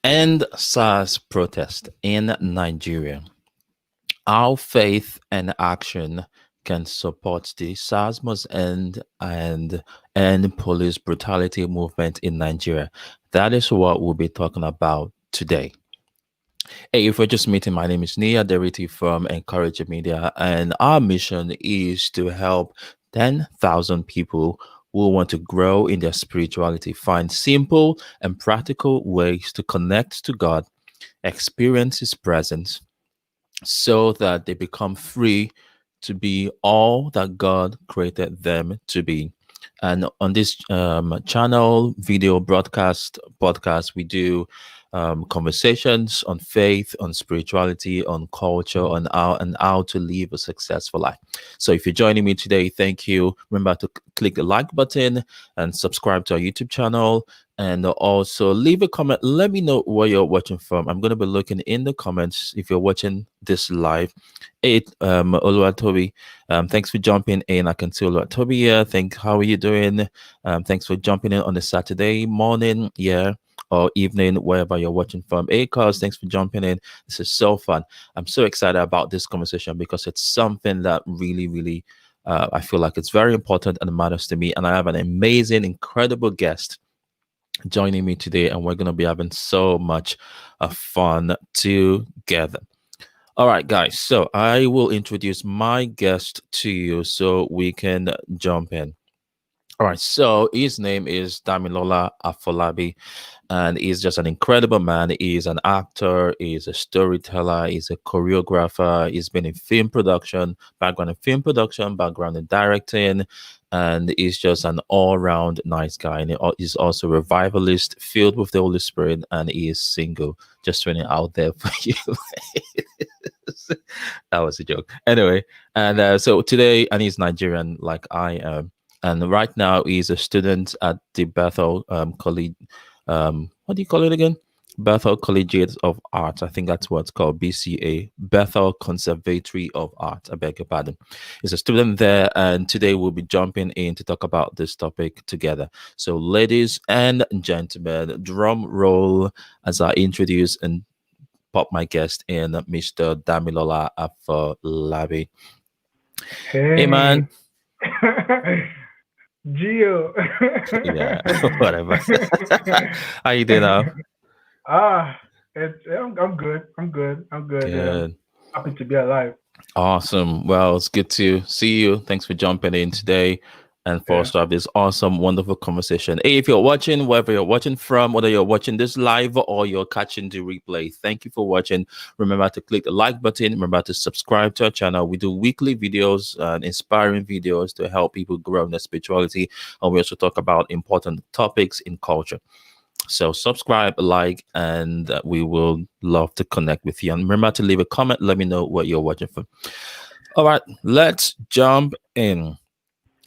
End SARS protest in Nigeria. How faith and action can support the SARS must end police brutality movement in Nigeria. That is what we'll be talking about today. Hey, if we're just meeting, my name is Niyi Adereti from Encourage Media, and our mission is to help 10,000 people who want to grow in their spirituality find simple and practical ways to connect to God, experience His presence, so that they become free to be all that God created them to be. And on this channel, video broadcast, podcast, we do conversations on faith, on spirituality, on culture, on how to live a successful life. So if you're joining me today, thank you. Remember to click the like button and subscribe to our YouTube channel. And also leave a comment. Let me know where you're watching from. I'm going to be looking in the comments if you're watching this live. Oluwatobi, thanks for jumping in. I can see Oluwatobi here. How are you doing? Thanks for jumping in on a Saturday morning, or evening, wherever you're watching from. Cause, thanks for jumping in. This is so fun. I'm so excited about this conversation because it's something that really, I feel like it's very important and matters to me. And I have an amazing, incredible guest joining me today, and we're going to be having so much fun together. All right, guys, so I will introduce my guest to you so we can jump in. All right, so his name is Damilola Afolabi, and he's just an incredible man. He's an actor, he's a storyteller, he's a choreographer, he's been in film production, background in directing, and he's just an all-round nice guy. And he's also a revivalist, filled with the Holy Spirit, and he is single. Just throwing it out there for you. That was a joke. Anyway, and so today, and he's Nigerian like I am. And right now, he's a student at the Bethel College. What do you call it again? Bethel Collegiate of Art. I think that's what it's called, BCA, Bethel Conservatory of Art. I beg your pardon. He's a student there, and today we'll be jumping in to talk about this topic together. So, ladies and gentlemen, drum roll as I introduce and pop my guest in, Mr. Damilola Afolabi. Hey, Hey, man. Gio. Yeah, whatever. How you doing now? ah, I'm good. I'm good. I'm good. Good. Happy to be alive. Awesome. Well, it's good to see you. Thanks for jumping in today and for us Yeah. to have this awesome, wonderful conversation. Hey, if you're watching, wherever you're watching from, whether you're watching this live or you're catching the replay, thank you for watching. Remember to click the like button. Remember to subscribe to our channel. We do weekly videos and inspiring videos to help people grow in their spirituality. And we also talk about important topics in culture. So subscribe, like, and we will love to connect with you. And remember to leave a comment. Let me know what you're watching from. All right, let's jump in.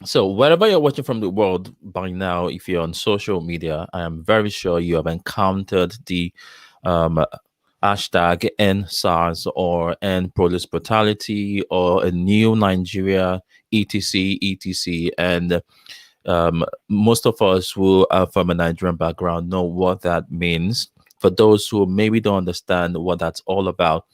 So wherever you're watching from the world by now, if you're on social media, I am very sure you have encountered the um, hashtag EndSARS or End Police Brutality or a new Nigeria, etc., etc. And most of us who are from a Nigerian background know what that means. For those who maybe don't understand what that's all about,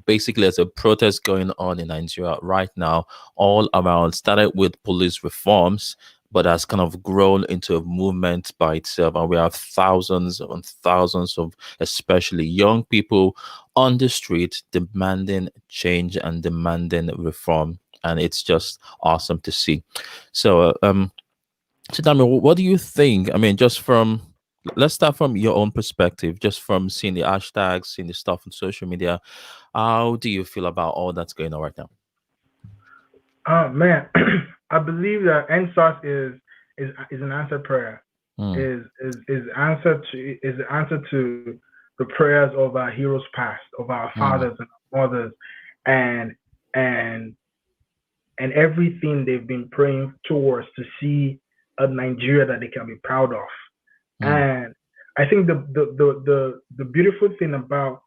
basically, there's a protest going on in Nigeria right now, all around. Started with police reforms, but has kind of grown into a movement by itself. And we have thousands and thousands of, especially young people, on the street demanding change and demanding reform. And it's just awesome to see. So, Dami, what do you think? I mean, let's start from your own perspective, just from seeing the hashtags, seeing the stuff on social media. How do you feel about all that's going on right now? Oh man, I believe that NSAS is an answered prayer. Mm, Is answer to the prayers of our heroes past, of our mm, fathers and our mothers, and and and everything they've been praying towards to see a Nigeria that they can be proud of. mm, And I think the beautiful thing about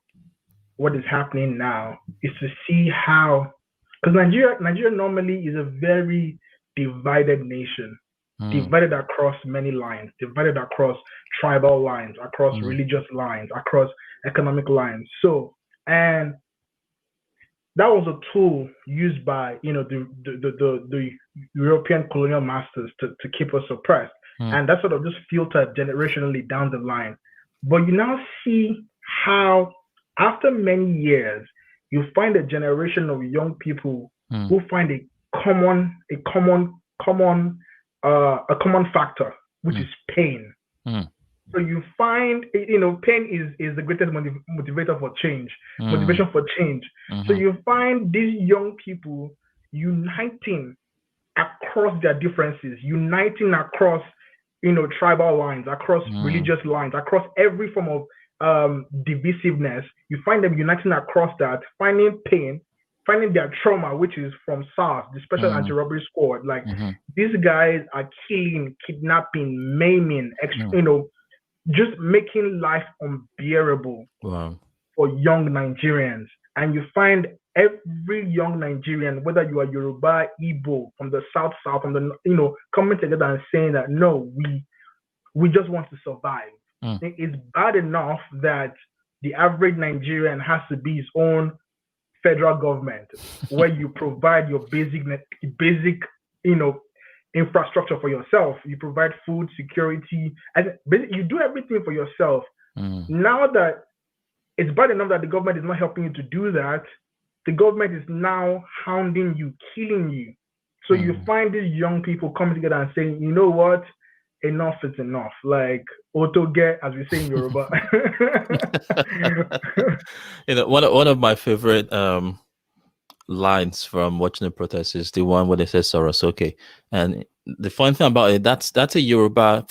what is happening now is to see how, because Nigeria normally is a very divided nation. divided across many lines, divided across tribal lines, across religious lines, across economic lines. So, and that was a tool used by the European colonial masters to keep us oppressed, and that sort of just filtered generationally down the line. But you now see how, after many years, you find a generation of young people who find common common a common factor, which is pain. So you find, pain is the greatest motivator for change, motivation for change. So you find these young people uniting across their differences, uniting across, tribal lines, across religious lines, across every form of divisiveness. You find them uniting across that, finding pain, finding their trauma, which is from SARS, the Special Anti-Robbery Squad. Like, these guys are killing, kidnapping, maiming, just making life unbearable for young Nigerians. And you find every young Nigerian, whether you are Yoruba, Igbo, from the south, from the, coming together and saying that, no, we just want to survive. It's bad enough that the average Nigerian has to be his own federal government, where you provide your basic, infrastructure for yourself. You provide food, security, and you do everything for yourself. Now that it's bad enough that the government is not helping you to do that, the government is now hounding you, killing you. So you find these young people coming together and saying, you know what? Enough is enough. Like, otoge, as we say in Yoruba. One of my favorite lines from watching the protest is the one where they say "Sorosoke," and the funny thing about it, that's a Yoruba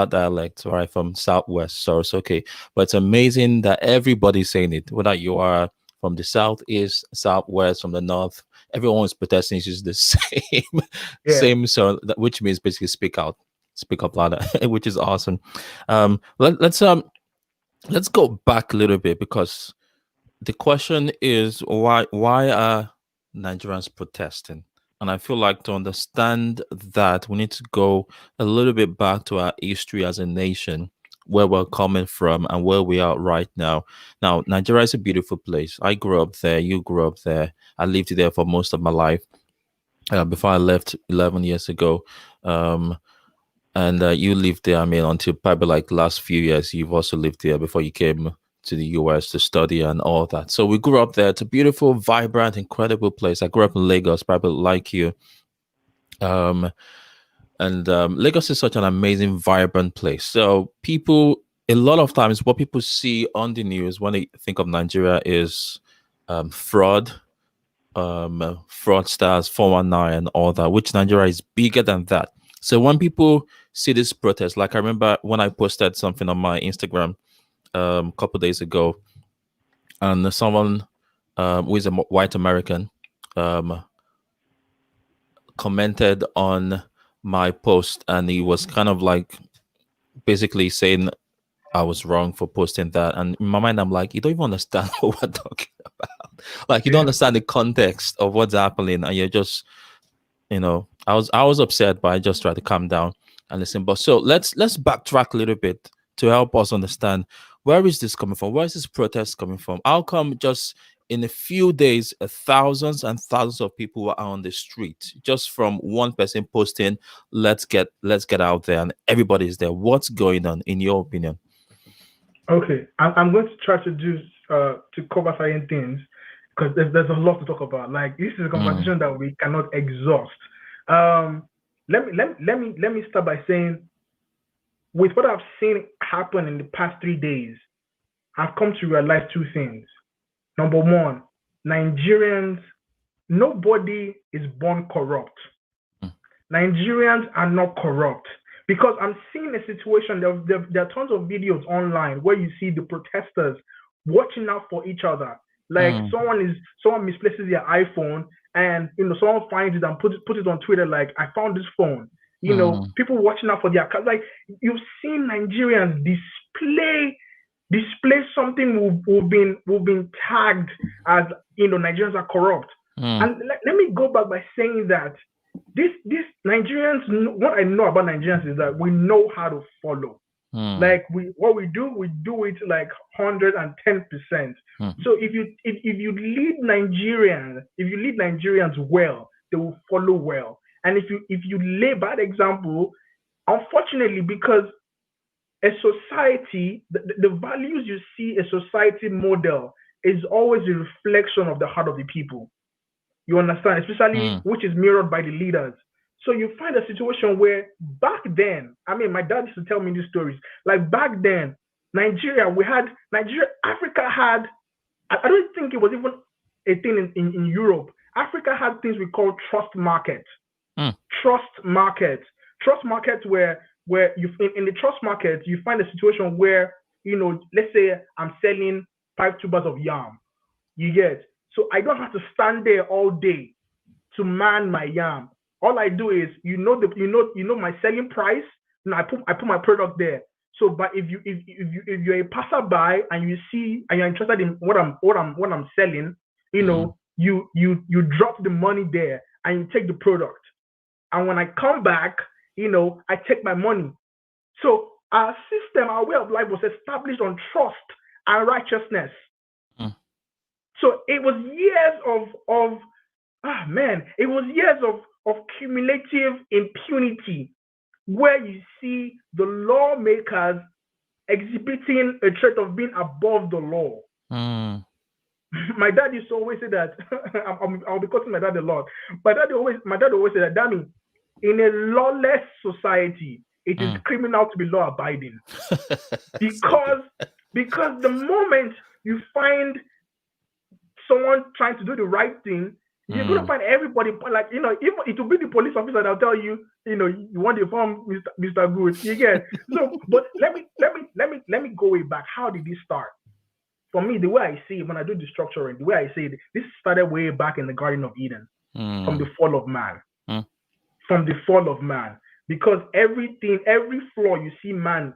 dialect, right, from Southwest, Sorosoke. But it's amazing that everybody's saying it, whether you are from the Southeast, Southwest, from the North. Everyone is protesting. It's just the same, so which means basically speak out, speak up louder, which is awesome. Let's go back a little bit, because the question is, why are Nigerians protesting? And I feel like, to understand that, we need to go a little bit back to our history as a nation, where we're coming from and where we are right now. Now, Nigeria is a beautiful place. I grew up there. You grew up there. I lived there for most of my life before I left 11 years ago. And you lived there, I mean, until probably like the last few years. You've also lived there before you came to the US to study and all that. So we grew up there. It's a beautiful, vibrant, incredible place. I grew up in Lagos, probably like you. Lagos is such an amazing, vibrant place. So people, a lot of times, what people see on the news when they think of Nigeria is fraud, fraudsters, 419, and all that, which Nigeria is bigger than that. So when people see this protest, like I remember when I posted something on my Instagram a couple days ago, and someone who is a white American commented on my post, and he was kind of like basically saying I was wrong for posting that. And in my mind, I'm like, you don't even understand what we're talking about. Like, you don't understand the context of what's happening, and you're just, I was upset, but I just tried to calm down and listen. But so let's backtrack a little bit to help us understand, where is this coming from? Where is this protest coming from? How come just in a few days, thousands and thousands of people were on the street just from one person posting, let's get out there, and everybody's there? What's going on, in your opinion? Okay, I'm going to try to do to cover certain things, because there's a lot to talk about. Like, this is a conversation that we cannot exhaust. Let me start by saying, with what I've seen happen in the past 3 days, I've come to realize two things. Number one, Nigerians, nobody is born corrupt. Nigerians are not corrupt, because I'm seeing a situation. There are tons of videos online where you see the protesters watching out for each other. Like, someone misplaces their iPhone, and someone finds it and put it on Twitter, like, I found this phone. People watching out for their cars. Like, you've seen Nigerians display something we've been tagged as, Nigerians are corrupt. And let me go back by saying that this Nigerians, what I know about Nigerians is that we know how to follow. Like what we do it like 110%. So if you lead Nigerians well, they will follow well. And if you lay bad example, unfortunately, because a society, the values you see a society model is always a reflection of the heart of the people. You understand? Especially which is mirrored by the leaders. So you find a situation where back then, I mean, my dad used to tell me these stories. Like back then, Africa had, I don't think it was even a thing in Europe. Africa had things we call trust markets. Trust markets where you in the trust market you find a situation where, let's say I'm selling 5 tubers of yam. You get, so I don't have to stand there all day to man my yam. All I do is, my selling price, and I put my product there. So, but if you're a passerby and you're interested in what I'm selling, you drop the money there and you take the product. And when I come back, I take my money. So our system, our way of life was established on trust and righteousness. So it was years of cumulative impunity where you see the lawmakers exhibiting a trait of being above the law. My dad used to always say that, I'll be quoting my dad a lot. My dad always said that, Danny, in a lawless society, it is criminal to be law abiding. because the moment you find someone trying to do the right thing, you're going to find everybody, like, even it will be the police officer that'll tell you, you want to inform Mr. Good. You get, so, but let me go way back. How did this start? For me, the way I see it, when I do the structuring, the way I see it, this started way back in the Garden of Eden, from the fall of man. From the fall of man. Because every flaw you see man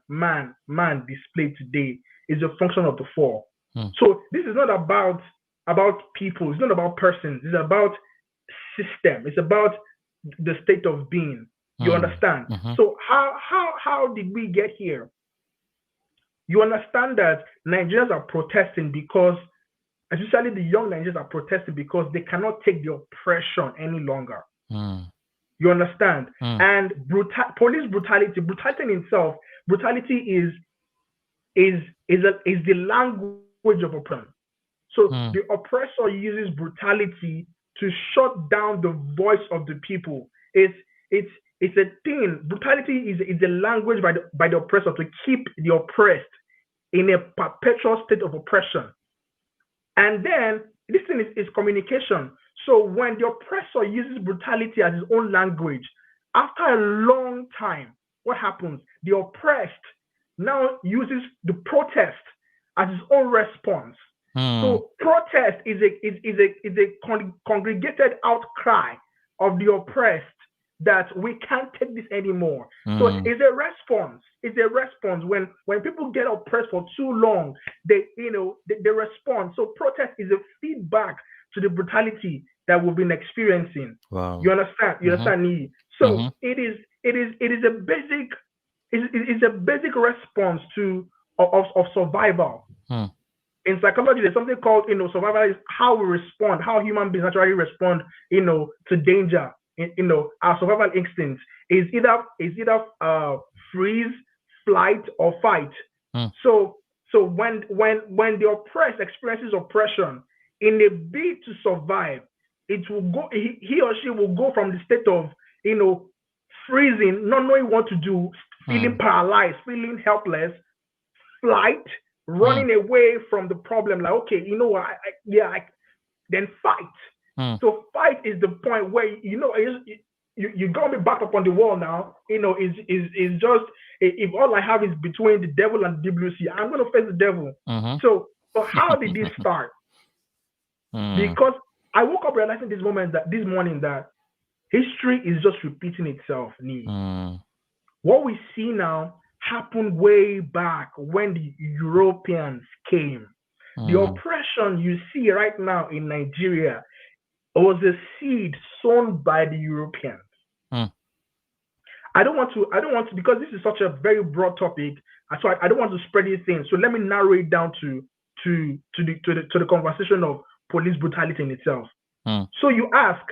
displayed today is a function of the fall. So this is not about people, it's not about persons, it's about system, it's about the state of being. You understand? So how did we get here? You understand that Nigerians are protesting because, especially the young Nigerians are protesting because they cannot take the oppression any longer. You understand? And police brutality in itself, brutality is the language of oppression. So the oppressor uses brutality to shut down the voice of the people. It's a thing. Brutality is the language by the oppressor to keep the oppressed in a perpetual state of oppression. And then this thing is communication. So when the oppressor uses brutality as his own language, after a long time, what happens? The oppressed now uses the protest as his own response. So protest is a congregated outcry of the oppressed that we can't take this anymore. So it's a response. It's a response when people get oppressed for too long, they respond. So protest is a feedback to the brutality that we've been experiencing. Wow. You understand? You understand, Niyi? So it is a basic response of survival. In psychology, there's something called survival is how we respond, how human beings naturally respond to danger. Our survival instincts is either freeze, flight, or fight. So when the oppressed experiences oppression, in a bid to survive, it will go. He or she will go from the state of freezing, not knowing what to do, feeling paralyzed, feeling helpless, flight, running away from the problem. Like, okay, you know what? Then fight. So fight is the point where you got me back up on the wall now. Is just if all I have is between the devil and the WC, I'm gonna face the devil. So how did this start? Because I woke up realizing this morning that history is just repeating itself. What we see now happened way back when the Europeans came. The oppression you see right now in Nigeria was a seed sown by the Europeans. Mm. I don't want to, because this is such a very broad topic. So I don't want to spread these things. So let me narrow it down to the conversation of police brutality in itself. Mm. So you ask,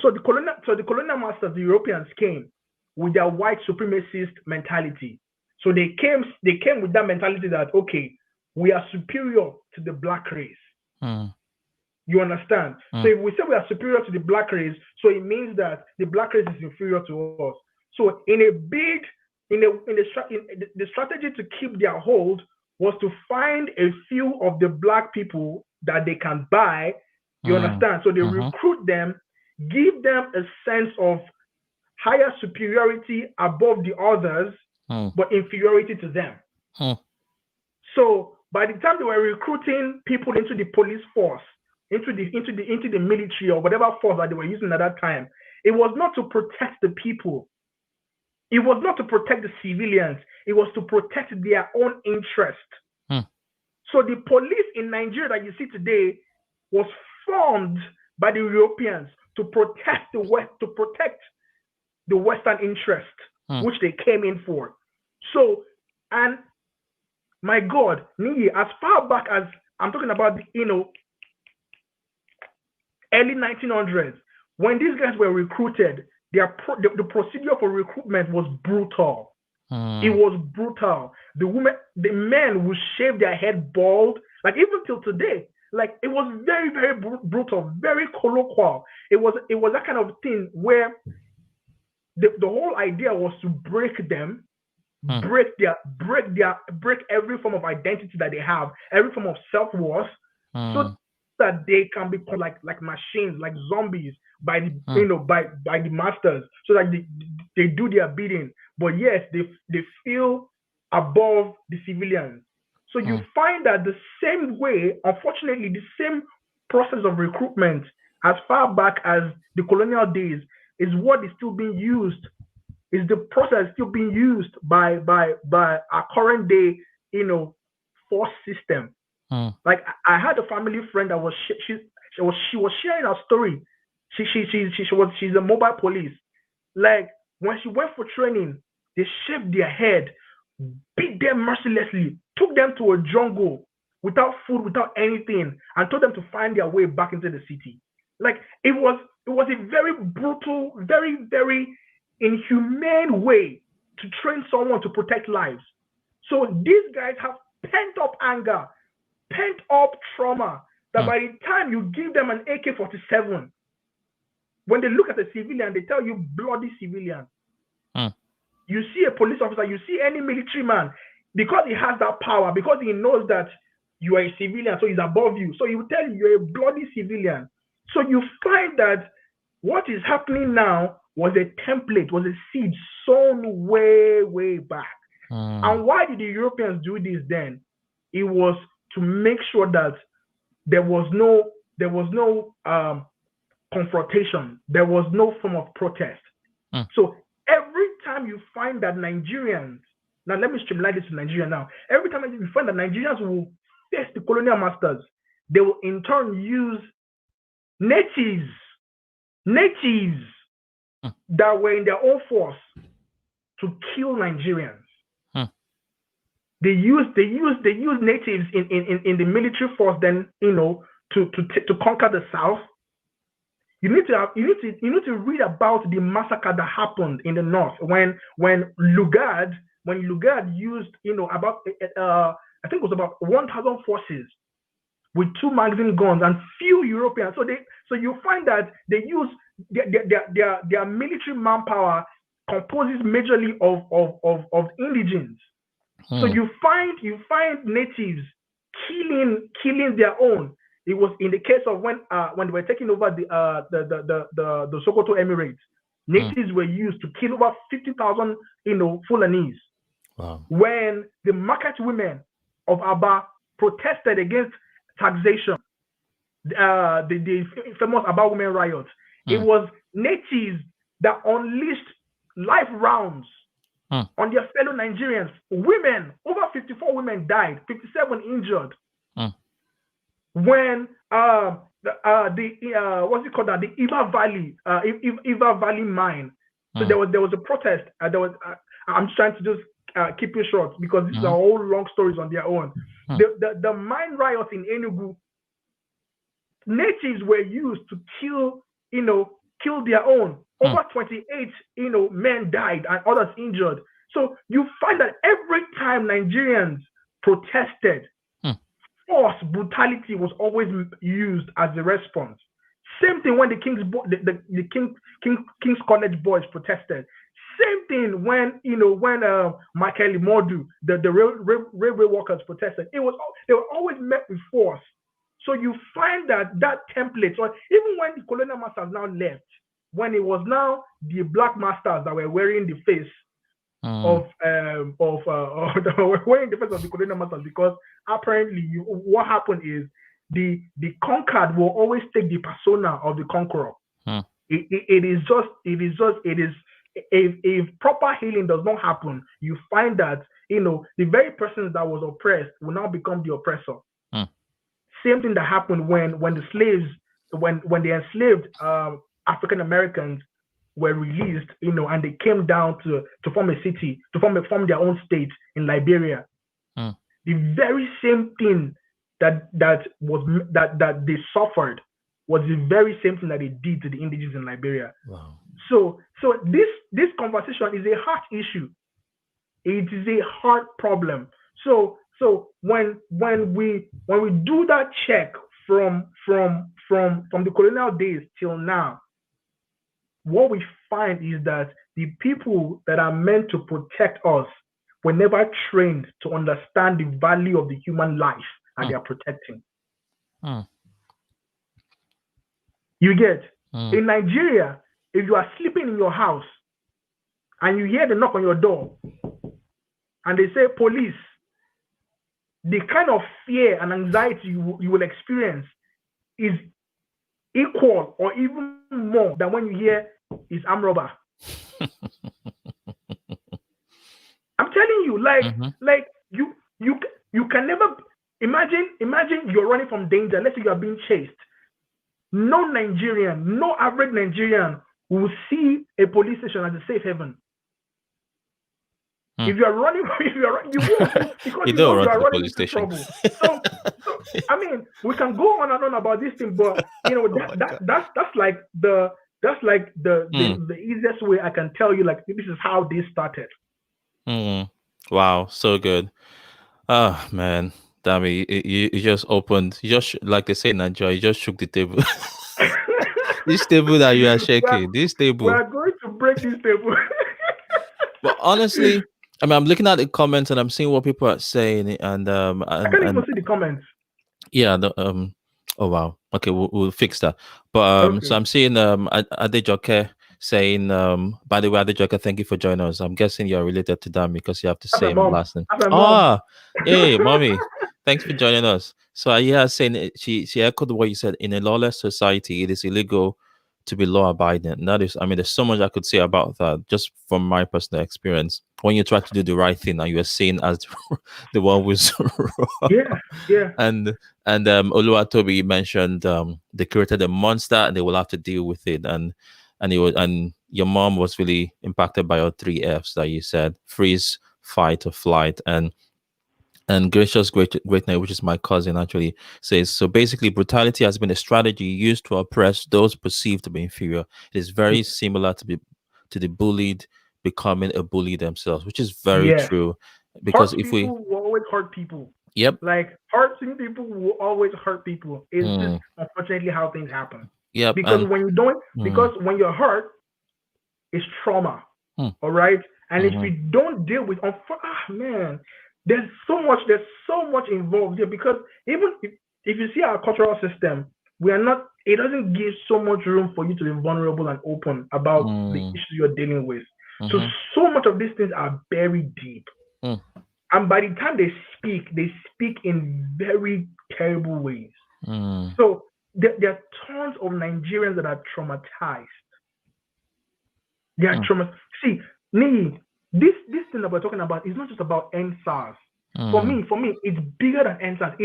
so the colonial masters, the Europeans, came with their white supremacist mentality. So they came with that mentality that, okay, we are superior to the black race. Mm. You understand? So if we say we are superior to the black race, so it means that the black race is inferior to us. So the strategy to keep their hold was to find a few of the black people that they can buy. You understand? So they recruit them, give them a sense of higher superiority above the others, but inferiority to them. So by the time they were recruiting people into the police force, into the military or whatever force that they were using at that time, it was not to protect the people. It was not to protect the civilians. It was to protect their own interest. So the police in Nigeria that you see today was formed by the Europeans to protect the West, to protect the Western interest, which they came in for. So, and my God, Niyi, as far back as I'm talking about, early 1900s, when these guys were recruited, the procedure for recruitment was brutal. It was brutal. The men would shave their head bald, like even till today. Like it was very, very brutal, very colloquial. It was that kind of thing where the whole idea was to break them, break every form of identity that they have, every form of self-worth, so that they can become like machines, like zombies by the masters, so that they do their bidding. But yes, they feel above the civilians. So you find that the same way, unfortunately, the same process of recruitment as far back as the colonial days is what is still being used. Is the process still being used by our current day, force system? Like I had a family friend that was she was sharing her story. She's a mobile police. Like when she went for training, they shaved their head, beat them mercilessly, took them to a jungle without food, without anything, and told them to find their way back into the city. Like it was a very brutal, very, very inhumane way to train someone to protect lives. So these guys have pent up anger, pent up trauma, that by the time you give them an AK-47, when they look at a civilian, they tell you bloody civilian. You see a police officer, you see any military man, because he has that power, because he knows that you are a civilian, so he's above you. So he will tell you you're a bloody civilian. So you find that what is happening now was a template, was a seed sown way, way back. And why did the Europeans do this then? It was to make sure that there was no confrontation, there was no form of protest. So every time you find that Nigerians, now let me streamline this to Nigeria now. Every time you find that Nigerians will face the colonial masters, they will in turn use natives that were in their own force to kill Nigerians. They use natives in the military force then, to conquer the South. You need to read about the massacre that happened in the North when Lugard used about I think it was about 1,000 forces with 2 magazine guns and few Europeans. So you find that they use their military manpower composes majorly of indigenes. So you find natives killing their own. It was in the case of when they were taking over the Sokoto Emirates. Natives were used to kill over 50,000 Fulanese. Wow. When the market women of Aba protested against taxation, the famous Aba women riot, it was natives that unleashed live rounds on their fellow Nigerians. Women, over 54 women died, 57 injured. When what's it called, the Iva Valley mine, So there was a protest. I'm trying to just keep it short because these are all long stories on their own. The mine riot in Enugu, natives were used to kill their own. Over 28, men died and others injured. So you find that every time Nigerians protested, force, brutality was always used as a response. Same thing when the King's College boys protested. Same thing when Michael Imodu, the railway workers protested. They were always met with force. So you find that template, or even when the colonial masters now left, when it was now the black masters that were wearing the face of that were wearing the face of the colonial masters, because apparently what happened is the conquered will always take the persona of the conqueror. If proper healing does not happen, you find that the very person that was oppressed will now become the oppressor. Same thing that happened when the slaves, when the enslaved African Americans were released, and they came down to form a city, to form their own state in Liberia. The very same thing that they suffered was the very same thing that they did to the indigenous in Liberia. Wow. So this conversation is a heart issue. It is a heart problem. So when we do that check from the colonial days till now, what we find is that the people that are meant to protect us were never trained to understand the value of the human life and they are protecting. You get? In Nigeria, if you are sleeping in your house and you hear the knock on your door and they say police, the kind of fear and anxiety you will experience is equal or even more than when you hear it's armed robber. I'm telling you, like you can never imagine you're running from danger. Let's say you are being chased. No Nigerian, no average Nigerian will see a police station as a safe haven. If you are running, you won't, because you know you are running into trouble. So I mean, we can go on and on about this thing, but that's like the easiest way I can tell you, like, this is how this started. Wow, so good. Oh man, Dami, you just opened, like they say in Nigeria, you just shook the table. This table that you are shaking, this table. We are going to break this table. But honestly, I mean, I'm looking at the comments and I'm seeing what people are saying, and I can't even see the comments. Yeah. Oh wow. Okay, we'll fix that. But Okay. so I'm seeing Adejoke saying, by the way, Adejoke, thank you for joining us. I'm guessing you're related to Dami because you have the same last name. Hey, mommy, thanks for joining us. So yeah, saying she echoed what you said. In a lawless society, it is illegal to be law abiding. And that is, I mean, there's so much I could say about that just from my personal experience. When you try to do the right thing and you are seen as the one who's wrong. Yeah. And Oluwatobi mentioned they created a monster and they will have to deal with it. And your mom was really impacted by your 3 Fs that you said: freeze, fight, or flight. And Gracious Greatness, which is my cousin, actually says, so basically brutality has been a strategy used to oppress those perceived to be inferior. It is very similar to the bullied becoming a bully themselves, which is very true. Because if we will always hurt people. Yep. Like, hurting people will always hurt people. It's just unfortunately how things happen. Yep. Because when you don't, because when you're hurt, it's trauma. All right. And if we don't deal with, man, there's so much involved here. Because even if you see our cultural system, it doesn't give so much room for you to be vulnerable and open about the issues you're dealing with. So much of these things are buried deep. And by the time they speak in very terrible ways. So there are tons of Nigerians that are traumatized. They are traumatized. See, Niyi, this thing that we're talking about is not just about EndSARS. For me, it's bigger than EndSARS.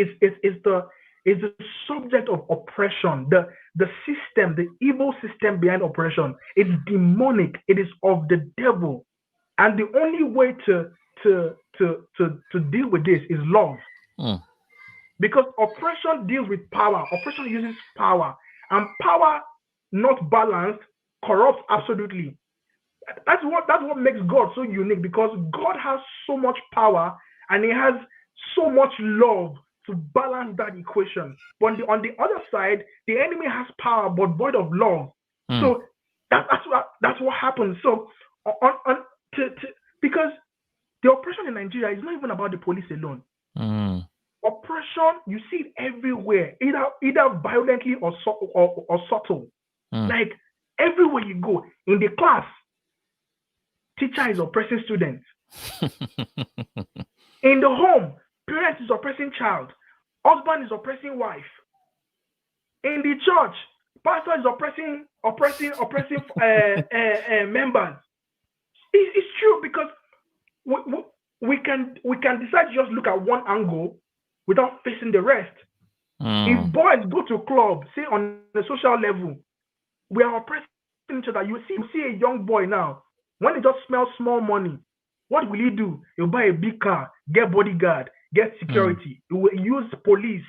is the subject of oppression. The system, the evil system behind oppression, it's demonic. It is of the devil. And the only way to deal with this is love. Mm. Because oppression deals with power. Oppression uses power. And power not balanced corrupts absolutely. That's what makes God so unique, because God has so much power and he has so much love to balance that equation. But on the other side, the enemy has power but void of love. Mm. So that's what happens. So on because the oppression in Nigeria is not even about the police alone. Mm. Oppression, you see it everywhere, either violently or subtle. Mm. Like everywhere you go, in the class, teacher is oppressing students. In the home, parent is oppressing child. Husband is oppressing wife. In the church, pastor is oppressing members. It's true, because we can decide to just look at one angle without facing the rest. If boys go to club, say on the social level, we are oppressing each other. You see a young boy now, when he just smells small money, what will he do? He'll buy a big car, get bodyguard, get security. He will use police.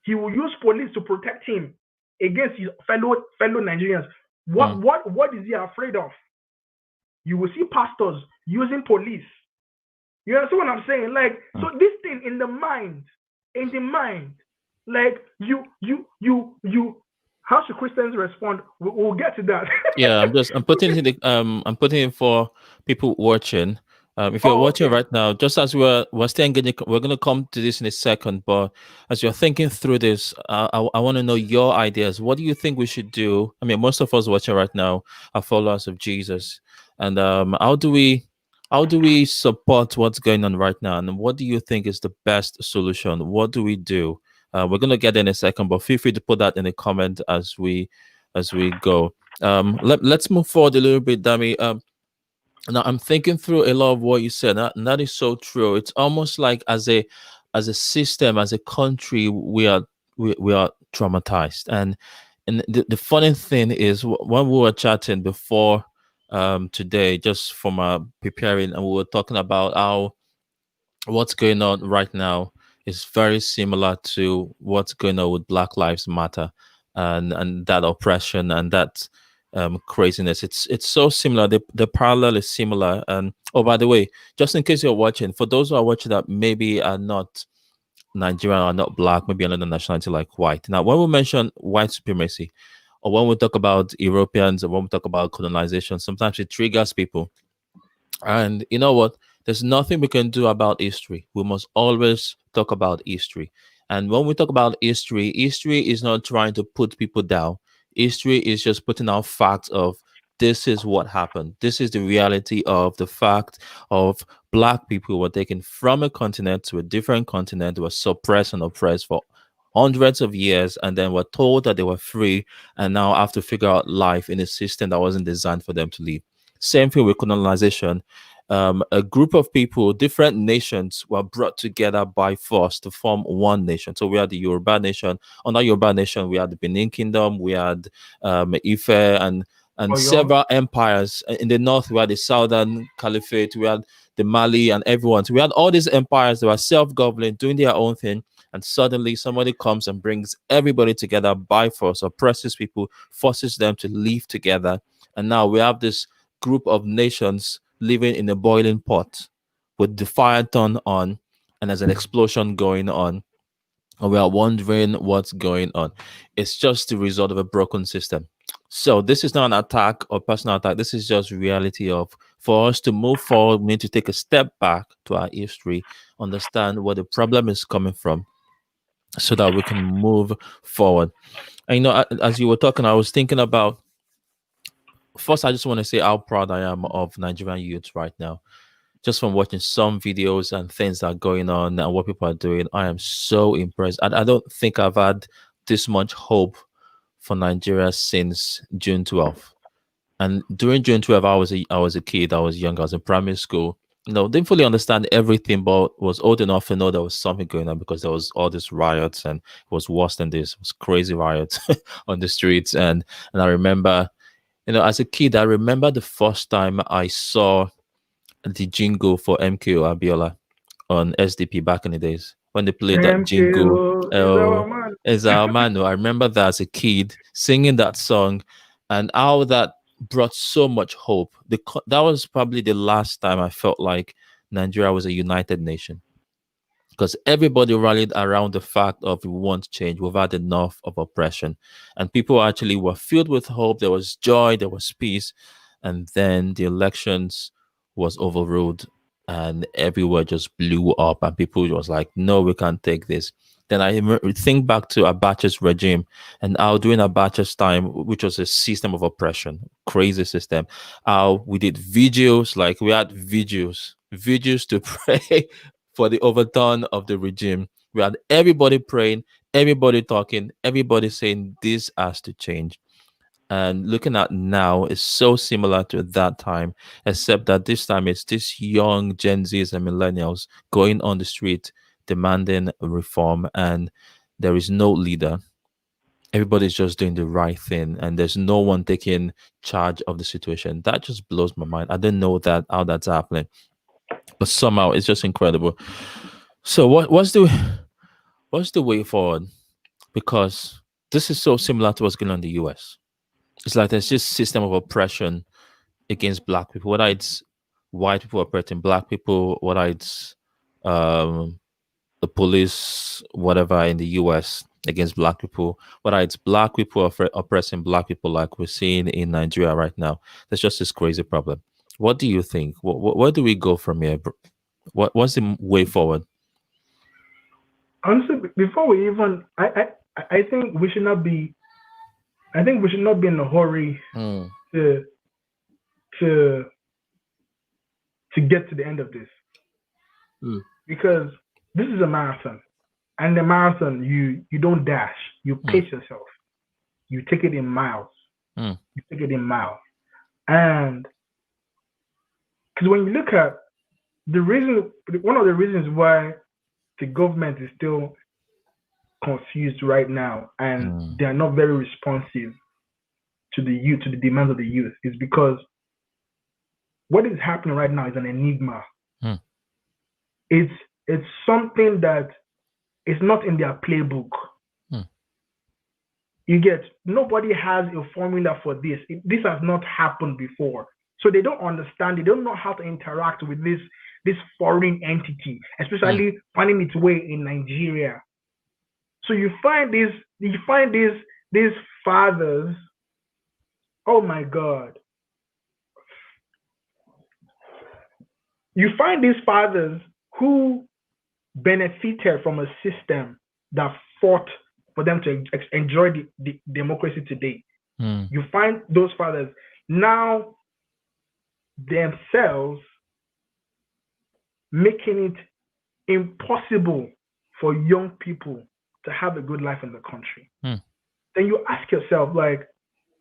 He will use police to protect him against his fellow Nigerians. What is he afraid of? You will see pastors using police. You understand what I'm saying? Like, so this thing in the mind, like you, how should Christians respond? We'll get to that. Yeah, I'm putting it in I'm putting it for people watching. If you're watching Okay. right now, just as we're still engaging, we're gonna come to this in a second. But as you're thinking through this, I want to know your ideas. What do you think we should do? I mean, most of us watching right now are followers of Jesus, and how do we support what's going on right now? And what do you think is the best solution? What do we do? We're gonna get in a second, but feel free to put that in the comment as we go. Let's move forward a little bit, Dami. Now I'm thinking through a lot of what you said, and that is so true. It's almost like as a system, as a country, we are traumatized. And the funny thing is, when we were chatting before today, just from preparing, and we were talking about how what's going on right now is very similar to what's going on with Black Lives Matter, and that oppression and that craziness. It's so similar. The parallel is similar. And oh, by the way, just in case you're watching, for those who are watching that maybe are not Nigerian or not black, maybe another nationality like white. Now, when we mention white supremacy, or when we talk about Europeans, or when we talk about colonization, sometimes it triggers people. And you know what? There's nothing we can do about history. We must always talk about history. And when we talk about history, history is not trying to put people down. History is just putting out facts of this is what happened. This is the reality of the fact of black people were taken from a continent to a different continent, were suppressed and oppressed for hundreds of years, and then were told that they were free and now have to figure out life in a system that wasn't designed for them to live. Same thing with colonization. A group of people, different nations, were brought together by force to form one nation. So we had the Yoruba nation. Under Yoruba nation, we had the Benin Kingdom, we had Ife, and Oyo. several empires. In the north, we had the Southern Caliphate, we had the Mali, and everyone. So we had all these empires that were self-governing, doing their own thing. And suddenly somebody comes and brings everybody together by force, oppresses people, forces them to live together. And now we have this group of nations living in a boiling pot with the fire turned on, and there's an explosion going on, and we are wondering what's going on. It's just the result of a broken system. So this is not an attack or personal attack. This is just reality of, for us to move forward, we need to take a step back to our history, understand where the problem is coming from, so that we can move forward. And as you were talking, I was thinking about, first, I just want to say how proud I am of Nigerian youth right now. Just from watching some videos and things that are going on and what people are doing, I am so impressed. I don't think I've had this much hope for Nigeria since June 12th. And during June 12th, I was a kid, I was young, I was in primary school. didn't fully understand everything, but was old enough to know there was something going on because there was all these riots, and it was worse than this. It was crazy riots on the streets, and I remember, as a kid, I remember the first time I saw the jingle for MKO Abiola on SDP back in the days when they played that jingle. MKO is Oh, our man. as our man. I remember that as a kid singing that song, and how that brought so much hope. That was probably the last time I felt like Nigeria was a united nation, because everybody rallied around the fact of we want change. We've had enough of oppression, and people actually were filled with hope. There was joy, there was peace, and then the elections was overruled, and everywhere just blew up, and people was like, "No, we can't take this." Then I think back to Abacha's regime and how during Abacha's time, which was a system of oppression, crazy system, how we did vigils, like we had vigils to pray for the overturn of the regime. We had everybody praying, everybody talking, everybody saying this has to change. And looking at now is so similar to that time, except that this time it's these young Gen Zs and millennials going on the street demanding reform, and there is no leader. Everybody's just doing the right thing, and there's no one taking charge of the situation. That just blows my mind. I didn't know that how that's happening, but somehow it's just incredible. So what's the way forward? Because this is so similar to what's going on in the US. It's like there's this system of oppression against black people, whether it's white people oppressing black people, whether it's um, the police, whatever in the US against black people, whether it's black people oppressing black people, like we're seeing in Nigeria right now. There's just this crazy problem. What do you think? Where do we go from here? What's the way forward? Honestly, before we even, I think we should not be. I think we should not be in a hurry Mm, to to to get to the end of this, mm, because this is a marathon, and the marathon you don't dash, you mm, pace yourself, you take it in miles, mm, you take it in miles, and because when you look at one of the reasons why the government is still confused right now and mm, they are not very responsive to the youth, to the demands of the youth, is because what is happening right now is an enigma. mm, It's it's something that is not in their playbook. mm, You get, nobody has a formula for this. This has not happened before, so they don't understand. They don't know how to interact with this foreign entity, mm, especially finding its way in Nigeria. So you find these fathers. Oh my God! You find these fathers who benefited from a system that fought for them to enjoy the democracy today. mm, You find those fathers now themselves making it impossible for young people to have a good life in the country. mm, Then you ask yourself, like,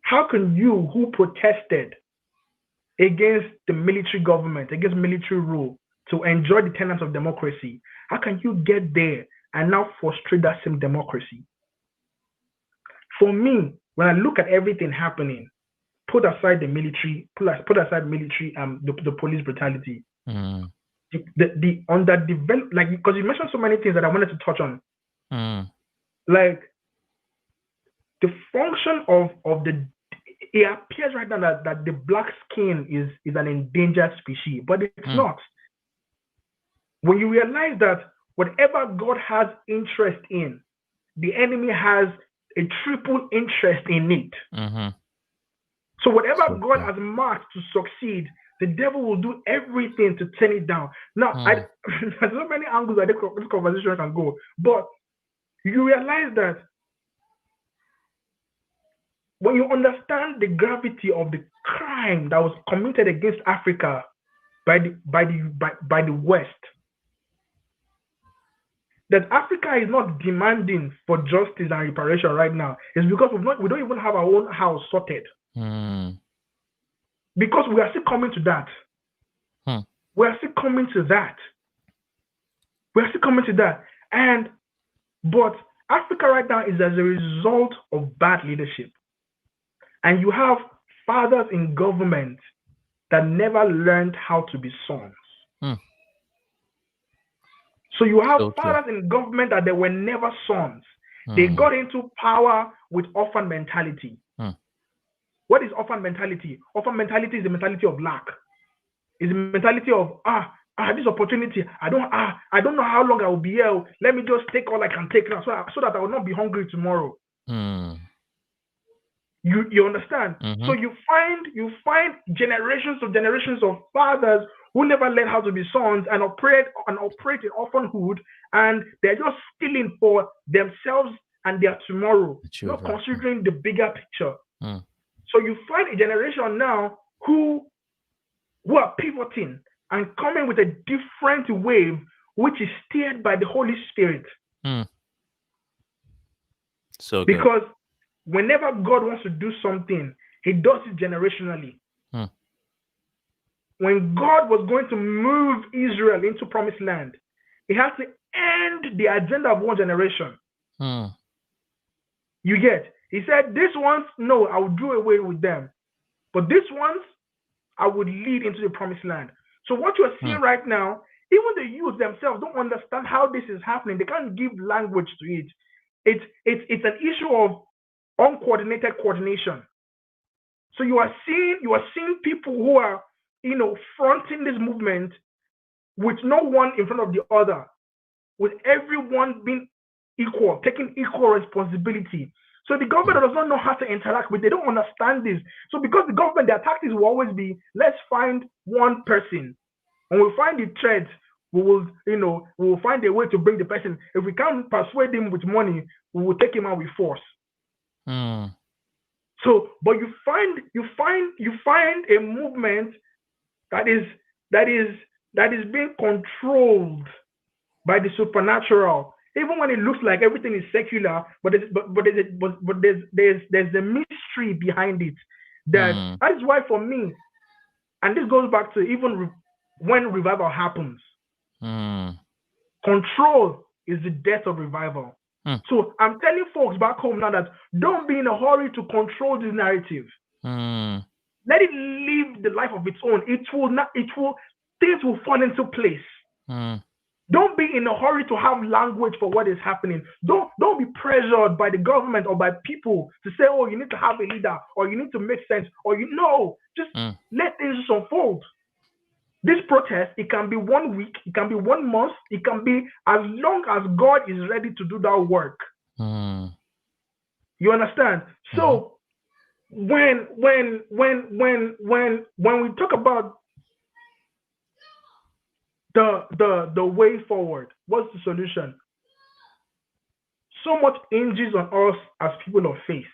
how can you, who protested against the military government, against military rule, to enjoy the tenets of democracy, how can you get there and now frustrate that same democracy? For me, when I look at everything happening, put aside the military, put aside military, the police brutality, mm, the underdeveloped, like, because you mentioned so many things that I wanted to touch on, mm, like the function of the. It appears right now that the black skin is an endangered species, but it's mm, not. When you realize that whatever God has interest in, the enemy has a triple interest in it. mhm. So whatever So God true. has marked to succeed, the devil will do everything to turn it down. Now, Mm, there's so many angles that this conversation can go, but you realize that when you understand the gravity of the crime that was committed against Africa by the West, that Africa is not demanding for justice and reparation right now, is because we don't even have our own house sorted. mm, Because we are still coming to that. mm, We're still coming to that. But Africa right now is as a result of bad leadership. And you have fathers in government that never learned how to be sons. So you have fathers in government that they were never sons. They got into power with orphan mentality. What is orphan mentality? Orphan mentality is the mentality of lack. It's the mentality of this opportunity. I don't know how long I will be here. Let me just take all I can take now, so that I will not be hungry tomorrow. You understand? So you find generations of fathers who never learned how to be sons and operate in orphanhood, and they're just stealing for themselves and their tomorrow, not considering the bigger picture. So you find a generation now who are pivoting and coming with a different wave, which is steered by the Holy Spirit. So because whenever God wants to do something, he does it generationally. When God was going to move Israel into promised land, he had to end the agenda of one generation. You get? He said, these ones, no, I will do away with them. But these ones, I would lead into the promised land. So what you're seeing right now, even the youth themselves don't understand how this is happening. They can't give language to it. It's an issue of uncoordinated coordination. So you are seeing people who are, fronting this movement with no one in front of the other, with everyone being equal, taking equal responsibility. So the government does not know how to interact with. They don't understand this. So because the government, their tactics will always be, let's find one person. When we find the threat, we will find a way to bring the person. If we can't persuade him with money, we will take him out with force. So, but you find a movement that is being controlled by the supernatural. Even when it looks like everything is secular, but there's a mystery behind it. That is why for me, and this goes back to even when revival happens, control is the death of revival. So I'm telling folks back home now that don't be in a hurry to control this narrative. Let it live the life of its own. Things will fall into place. Don't be in a hurry to have language for what is happening. Don't be pressured by the government or by people to say, oh, you need to have a leader, or you need to make sense, or just let things unfold. This protest, it can be 1 week, it can be 1 month, it can be as long as God is ready to do that work. You understand? So when we talk about the way forward, what's the solution? So much hinges on us as people of faith.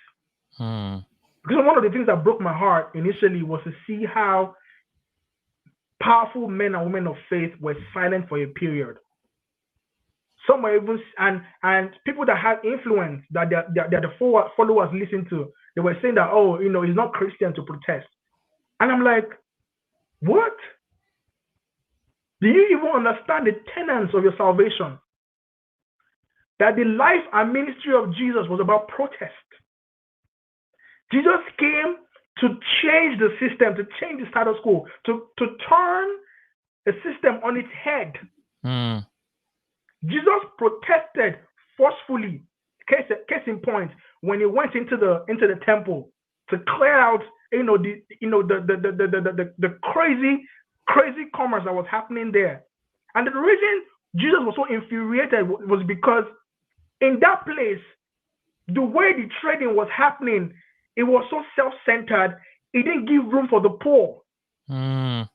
Because one of the things that broke my heart initially was to see how powerful men and women of faith were silent for a period. Some were even, and people that had influence that the followers listened to, they were saying that, oh, it's not Christian to protest. And I'm like, what? Do you even understand the tenets of your salvation? That the life and ministry of Jesus was about protest. Jesus came to change the system, to change the status quo, to turn the system on its head. Jesus protested forcefully. Case in point, when he went into the temple to clear out, the crazy commerce that was happening there. And the reason Jesus was so infuriated was because in that place, the way the trading was happening, it was so self-centered, it didn't give room for the poor. The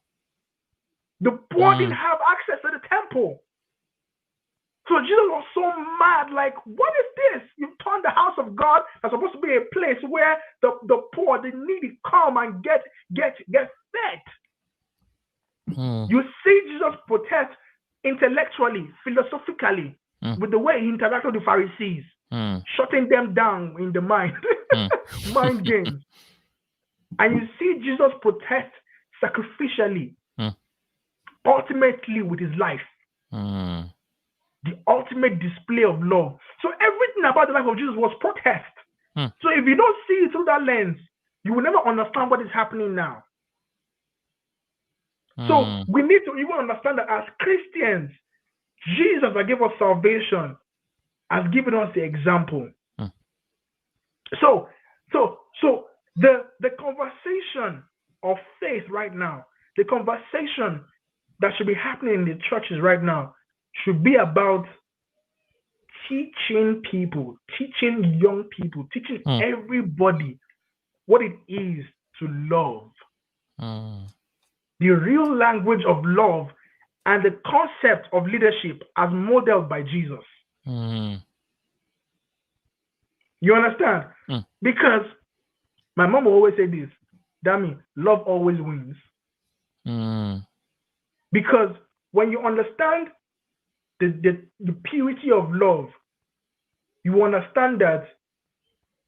poor didn't have access to the temple. So Jesus was so mad, like, what is this? You've turned the house of God that's supposed to be a place where the poor, the needy come and get fed. You see Jesus protest intellectually, philosophically, with the way he interacted with the Pharisees, shutting them down in the mind, mind games. And you see Jesus protest sacrificially, ultimately with his life. The ultimate display of love. So everything about the life of Jesus was protest. So if you don't see it through that lens, you will never understand what is happening now. So we need to even understand that as Christians, Jesus that gave us salvation has given us the example. So the conversation of faith right now, the conversation that should be happening in the churches right now should be about teaching people, teaching young people, teaching everybody what it is to love. The real language of love and the concept of leadership as modeled by Jesus. You understand? Because my mom will always say this, Dami, love always wins. Because when you understand the purity of love, you understand that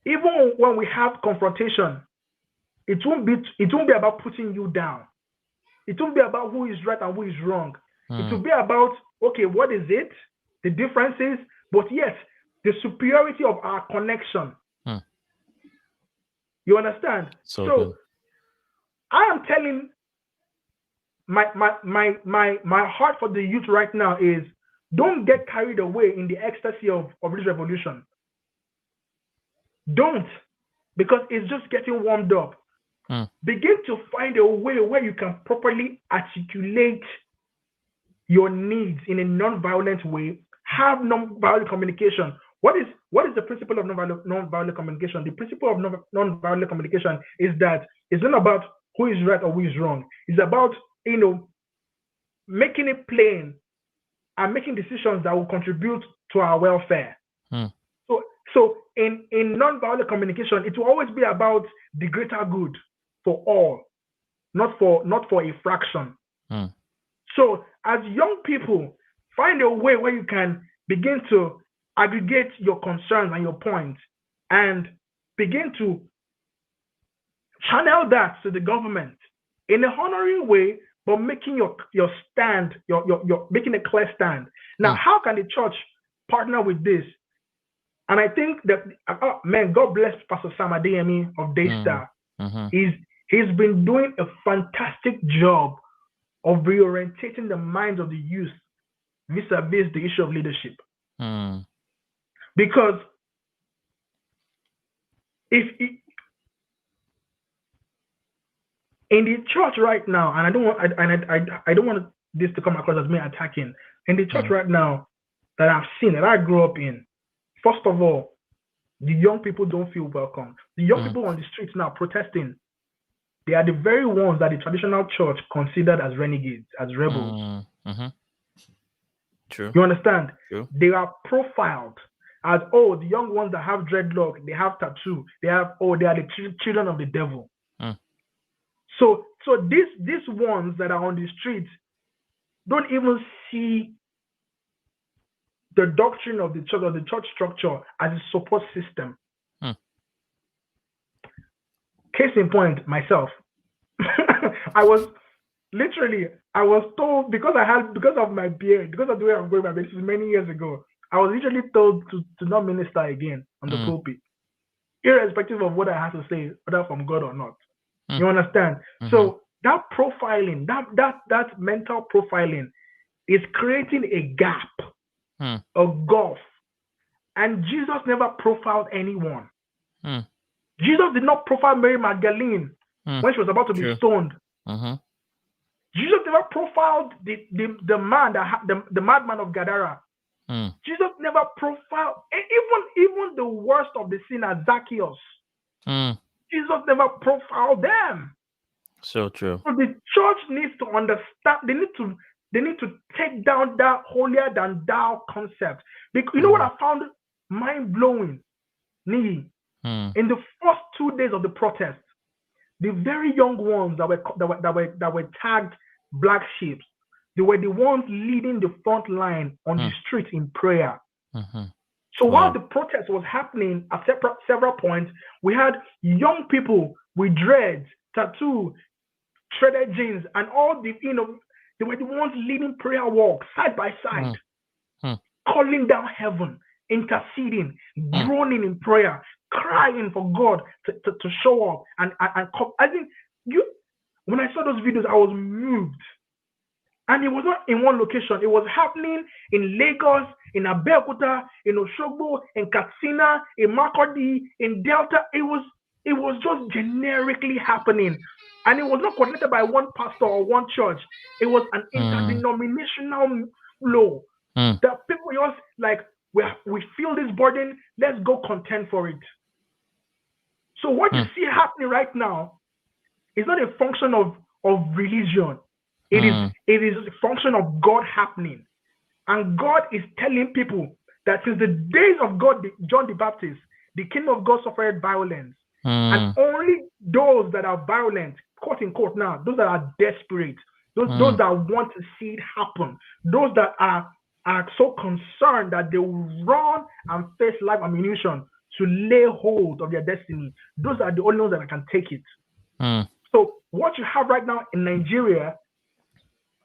even when we have confrontation, it won't be about putting you down. It won't be about who is right and who is wrong. It will be about, okay, what is it? The differences, but yes, the superiority of our connection. You understand? So I am telling my heart for the youth right now is, don't get carried away in the ecstasy of this revolution. Don't, because it's just getting warmed up. Begin to find a way where you can properly articulate your needs in a non-violent way. Have non-violent communication. What is the principle of non-violent communication? The principle of non-violent communication is that it's not about who is right or who is wrong. It's about, making it plain and making decisions that will contribute to our welfare. So in non-violent communication, it will always be about the greater good for all, not for a fraction. So as young people, find a way where you can begin to aggregate your concerns and your points and begin to channel that to the government in a honoring way, but making your stand, your making a clear stand. Now, how can the church partner with this? And I think that, God bless Pastor Sam Adeyemi of Daystar. He's been doing a fantastic job of reorientating the minds of the youth vis-a-vis the issue of leadership. Because in the church right now, and I don't want this to come across as me attacking. In the church right now that I've seen, that I grew up in, first of all, the young people don't feel welcome. The young people on the streets now protesting, they are the very ones that the traditional church considered as renegades, as rebels. True. You understand? True. They are profiled as, the young ones that have dreadlock, they have tattoo, they are the children of the devil. So these ones that are on the streets don't even see the doctrine of the church or the church structure as a support system. Case in point, myself. I was told, because of my beard, because of the way I'm going my beard, this is many years ago, I was literally told to not minister again on the pulpit, irrespective of what I had to say, whether from God or not. You understand? So that profiling, that mental profiling is creating a gap, a gulf. And Jesus never profiled anyone. Jesus did not profile Mary Magdalene when she was about to be stoned. Jesus never profiled the man the madman of Gadara. Jesus never profiled even the worst of the sinners, Zacchaeus. Jesus never profiled them. So true. So the church needs to understand. They need to take down that holier than thou concept. Because you know what I found mind blowing, Niyi? In the first 2 days of the protest, the very young ones that were tagged black sheep, they were the ones leading the front line on the street in prayer. So while the protest was happening at several points, we had young people with dreads, tattoo, shredded jeans, and all the They were the ones leading prayer walks side by side, Mm. calling down heaven, interceding, groaning in prayer, crying for God to show up. And come. I think when I saw those videos, I was moved. And it was not in one location. It was happening in Lagos, in Abeokuta, in Osogbo, in Katsina, in Makurdi, in Delta. It was just generically happening. And it was not coordinated by one pastor or one church. It was an interdenominational flow. That people just like, we feel this burden, let's go contend for it. So what you see happening right now is not a function of religion. It is a function of God happening. And God is telling people that since the days of John the Baptist, the kingdom of God suffered violence. And only those that are violent, quote unquote now, those that are desperate, those that want to see it happen, those that are so concerned that they will run and face life ammunition to lay hold of their destiny, those are the only ones that can take it. So what you have right now in Nigeria,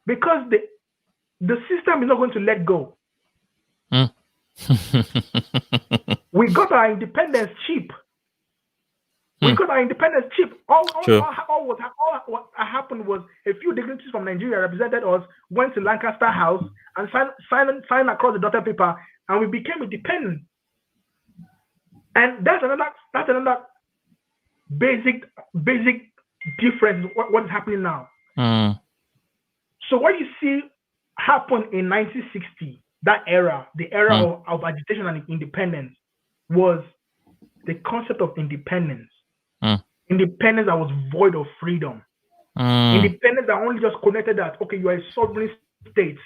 because the system is not going to let go. We got our independence cheap. All what happened was a few dignitaries from Nigeria represented us, went to Lancaster House and signed across the dotted paper, and we became independent. And that's another basic difference. What is happening now? So what you see happen in 1960, that era, the era of agitation and independence, was the concept of independence. Independence that was void of freedom. Independence that only just connected that, okay, you are a sovereign state,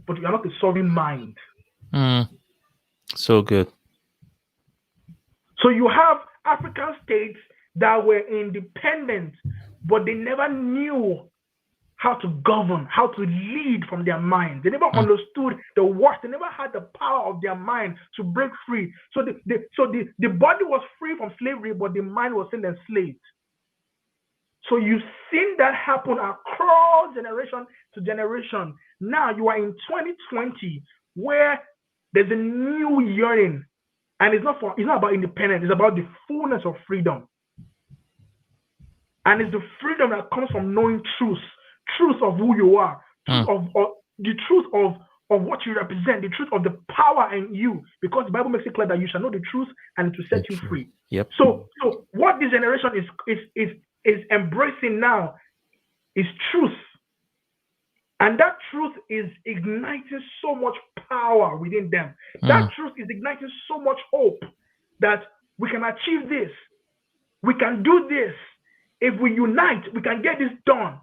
but you are not a sovereign mind. So good. So you have African states that were independent, but they never knew how to govern, how to lead from their mind. They never understood the worth. They never had the power of their mind to break free. So the body was free from slavery, but the mind was still enslaved. So you've seen that happen across generation to generation. Now you are in 2020, where there's a new yearning, and it's not about independence. It's about the fullness of freedom, and it's the freedom that comes from knowing truth of who you are, the truth of what you represent, the truth of the power in you, because the Bible makes it clear that you shall know the truth and to set you free. Yep. So what this generation is embracing now is truth. And that truth is igniting so much power within them. That truth is igniting so much hope that we can achieve this. We can do this. If we unite, we can get this done.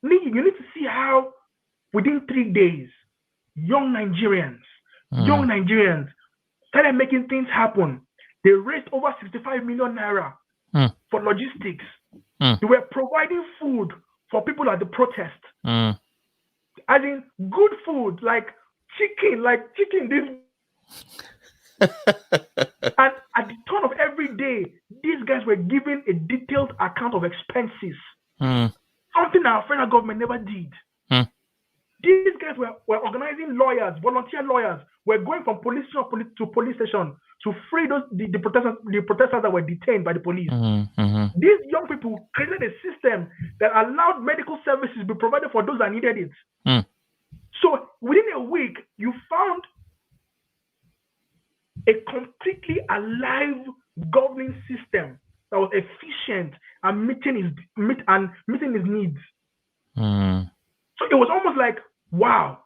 You need to see how within 3 days, young Nigerians started making things happen. They raised over 65 million naira for logistics. They were providing food for people at the protest. As in good food, like chicken, this. And at the turn of every day, these guys were given a detailed account of expenses. Something our federal government never did. These guys were organizing lawyers, volunteer lawyers, were going from police station to police station to free the protesters that were detained by the police. These young people created a system that allowed medical services to be provided for those that needed it. So within a week, you found a completely alive governing system that was efficient and meeting his needs. So it was almost like, wow,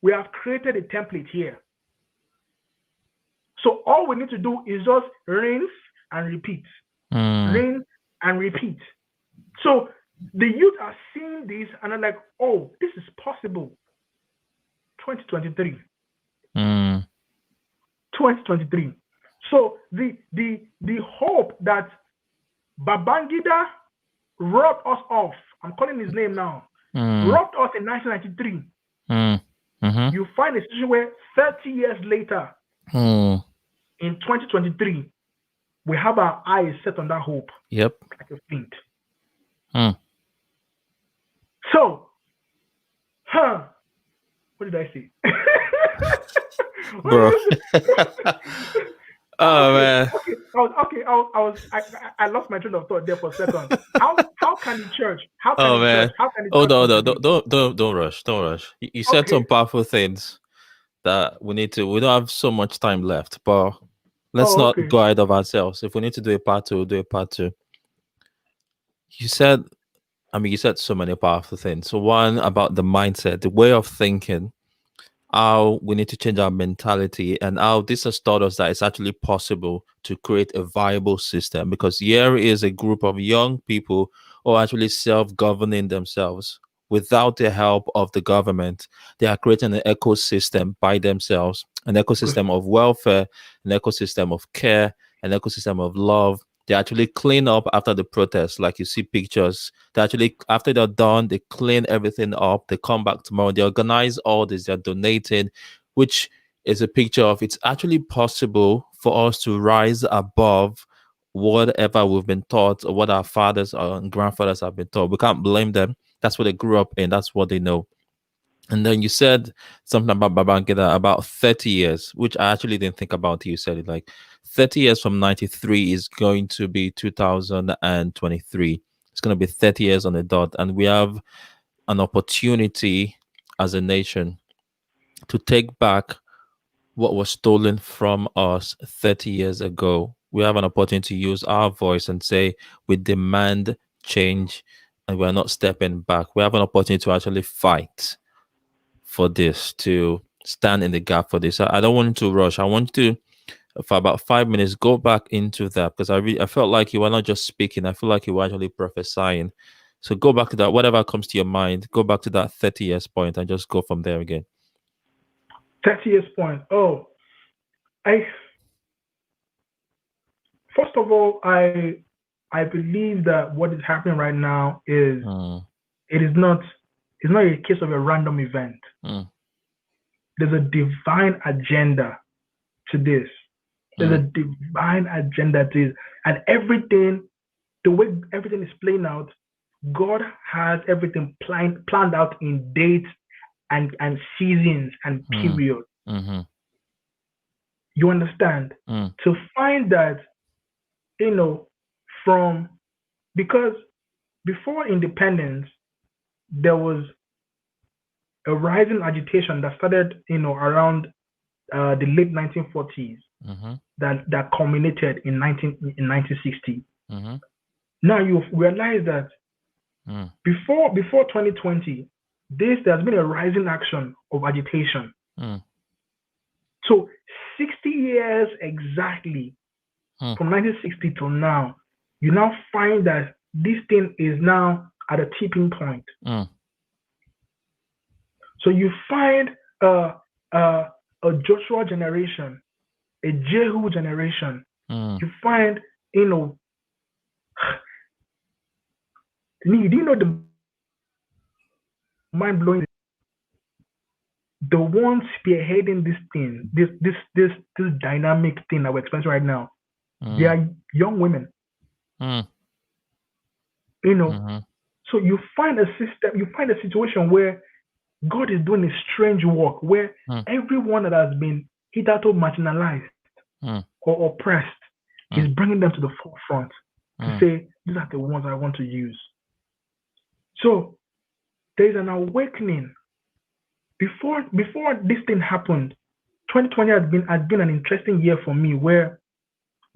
we have created a template here. So all we need to do is just rinse and repeat. Rinse and repeat. So the youth are seeing this and are like, oh, this is possible. 2023. 2023. So the hope that Babangida robbed us off, I'm calling his name now, robbed us in 1993. You find a situation where 30 years later, in 2023, we have our eyes set on that hope. Yep. Like a flint. So Huh? What did I say? bro. Oh Okay, man. okay. I lost my train of thought there for a second. How can the church? Oh man. How can the Oh church no, no, contribute? don't rush. Don't rush. You said Okay. some powerful things that we don't have so much time left, but let's Oh, not okay. go ahead of ourselves. If we need to do a part two, we'll do a part two. You said, I mean, you said so many powerful things. So one about the mindset, the way of thinking, how we need to change our mentality, and how this has taught us that it's actually possible to create a viable system, because here is a group of young people who are actually self-governing themselves without the help of the government. They are creating an ecosystem by themselves, an Good. ecosystem of welfare, an ecosystem of care, an ecosystem of love. They actually clean up after the protest, like you see pictures. They actually, after they're done, they clean everything up. They come back tomorrow. They organize all this. They're donating, which is a picture of it's actually possible for us to rise above whatever we've been taught or what our fathers and grandfathers have been taught. We can't blame them. That's what they grew up in. That's what they know. And then you said something about Babangida about 30 years, which I actually didn't think about till you said it. Like 30 years from 93 is going to be 2023. It's going to be 30 years on the dot. And we have an opportunity as a nation to take back what was stolen from us 30 years ago. We have an opportunity to use our voice and say, we demand change and we're not stepping back. We have an opportunity to actually fight for this, to stand in the gap for this. I don't want you to rush. I want you to, for about 5 minutes, go back into that, because I felt like you were not just speaking. I feel like you were actually prophesying. So go back to that. Whatever comes to your mind, go back to that 30 years point and just go from there again. 30 years point. Oh, I first of all, I believe that what is happening right now is Mm, it is not it's not a case of a random event. mm, There's a divine agenda to this. There's a mm, divine agenda to this. And everything, the way everything is playing out, God has everything planned out in dates and seasons and mm, periods. mm-hmm, You understand? mm, To find that, you know, from because before independence, there was a rising agitation that started, around the late 1940s mm-hmm, that culminated in 1960. mm-hmm, Now you realize that mm, before 2020, there's been a rising action of agitation. mm, So 60 years exactly mm, from 1960 till now, you now find that this thing is now at a tipping point. mm, So you find uh, uh, a Joshua generation, a Jehu generation. mm, You find, you know, do you know the mind blowing? The ones spearheading this thing, this dynamic thing that we're experiencing right now, they mm, are young women. mm, You know, mm-hmm, so you find a system, you find a situation where God is doing a strange work, where mm, everyone that has been hitherto marginalized mm, or oppressed is mm, bringing them to the forefront to mm, say, these are the ones I want to use. So there is an awakening. Before this thing happened, 2020 has been an interesting year for me, where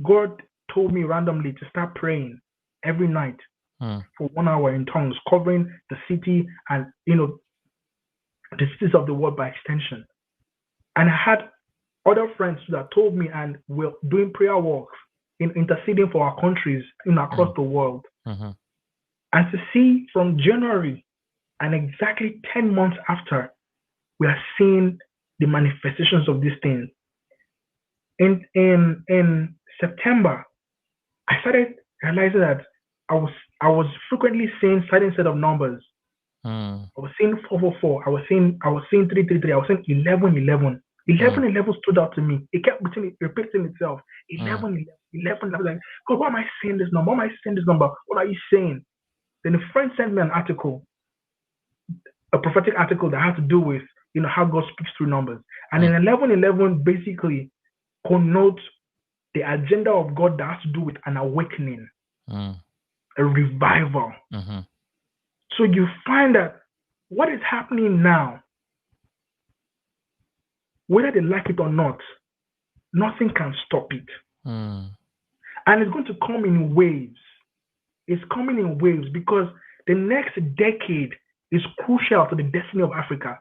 God told me randomly to start praying every night mm, for 1 hour in tongues, covering the city and the cities of the world by extension. And I had other friends that told me and were doing prayer works in interceding for our countries across mm, the world. mm-hmm, And to see from January and exactly 10 months after, we are seeing the manifestations of these things. In September, I started realizing that I was frequently seeing certain set of numbers. mm, I was seeing 444. I was seeing 333. I was seeing 1111. mm, 1111 stood out to me. It kept repeating itself. mm, 1111. I was like, God, why am I seeing this number? Why am I seeing this number? What are you saying? Then a friend sent me an article a prophetic article that has to do with how God speaks through numbers. And in 11:11 basically connotes the agenda of God that has to do with an awakening, a revival. So you find that what is happening now, whether they like it or not, nothing can stop it. And it's going to come in waves. It's coming in waves because the next decade is crucial to the destiny of Africa.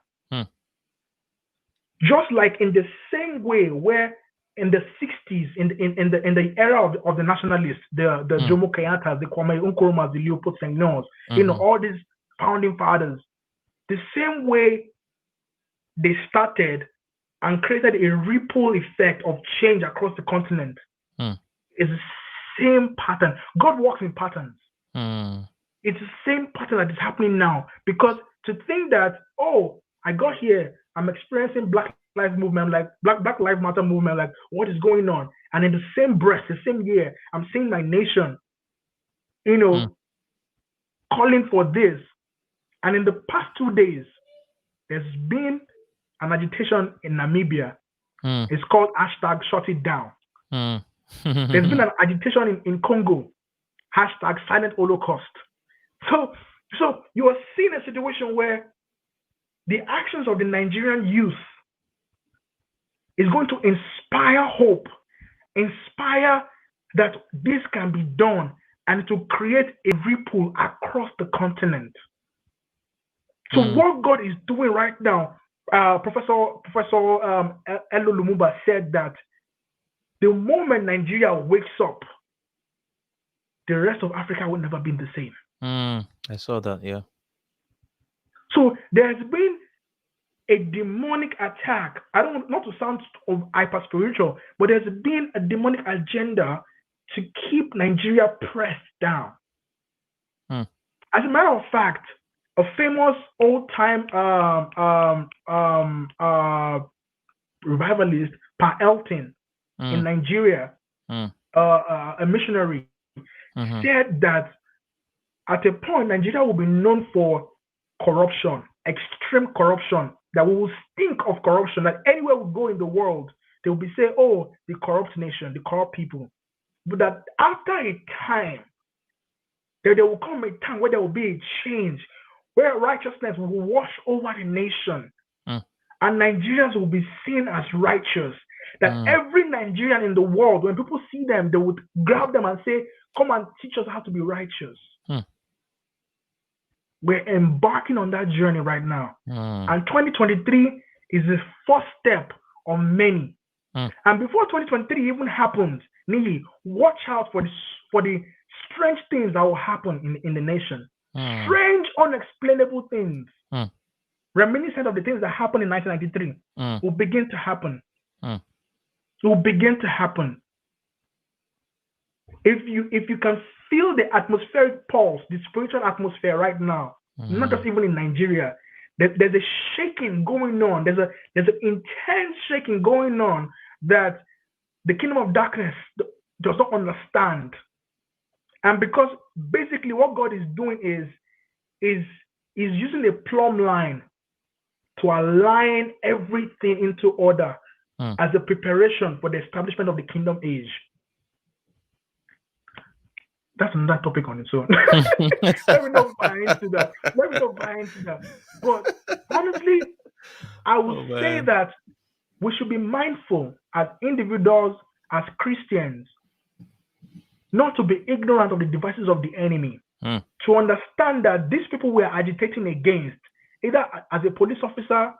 Just like in the same way where in the 60s, in the era of the nationalists, the Jomo Kenyattas, the Kwame Nkrumahs, the Leopold Senghors, all these founding fathers, the same way they started and created a ripple effect of change across the continent is the same pattern. God works in patterns. It's the same pattern that is happening now. Because to think that, I got here, I'm experiencing Black Lives Movement, like Black Lives Matter movement, like what is going on? And in the same breath, the same year, I'm seeing my nation, calling for this. And in the past 2 days, there's been an agitation in Namibia. It's called #ShutItDown. There's been an agitation in Congo, #SilentHolocaust. So you are seeing a situation where the actions of the Nigerian youth is going to inspire hope, inspire that this can be done, and to create a ripple across the continent. So what God is doing right now, Professor Elo Lumumba said that the moment Nigeria wakes up, the rest of Africa will never be the same. I saw that, yeah. So there's been a demonic attack. I don't want not to sound hyper spiritual, but there's been a demonic agenda to keep Nigeria pressed down. As a matter of fact, a famous old-time revivalist, Pa Elton, in Nigeria, a missionary, said that at a point, Nigeria will be known for corruption, extreme corruption, that we will think of corruption, that anywhere we go in the world, they will be saying, the corrupt nation, the corrupt people. But that after a time, there will come a time where there will be a change, where righteousness will wash over the nation, and Nigerians will be seen as righteous. That every Nigerian in the world, when people see them, they would grab them and say, come and teach us how to be righteous. We're embarking on that journey right now. And 2023 is the first step on many. And before 2023 even happens, Niyi, watch out for the strange things that will happen in the nation. Strange, unexplainable things. Reminiscent of the things that happened in 1993 will begin to happen. Will begin to happen. If you can feel the atmospheric pulse, the spiritual atmosphere right now, not just even in Nigeria, there's a shaking going on. There's an intense shaking going on that the kingdom of darkness does not understand. And because basically what God is doing is using a plumb line to align everything into order as a preparation for the establishment of the kingdom age. That's another topic on its own. Let me not buy into that. But honestly, I would say that we should be mindful as individuals, as Christians, not to be ignorant of the devices of the enemy, to understand that these people we are agitating against, either as a police officer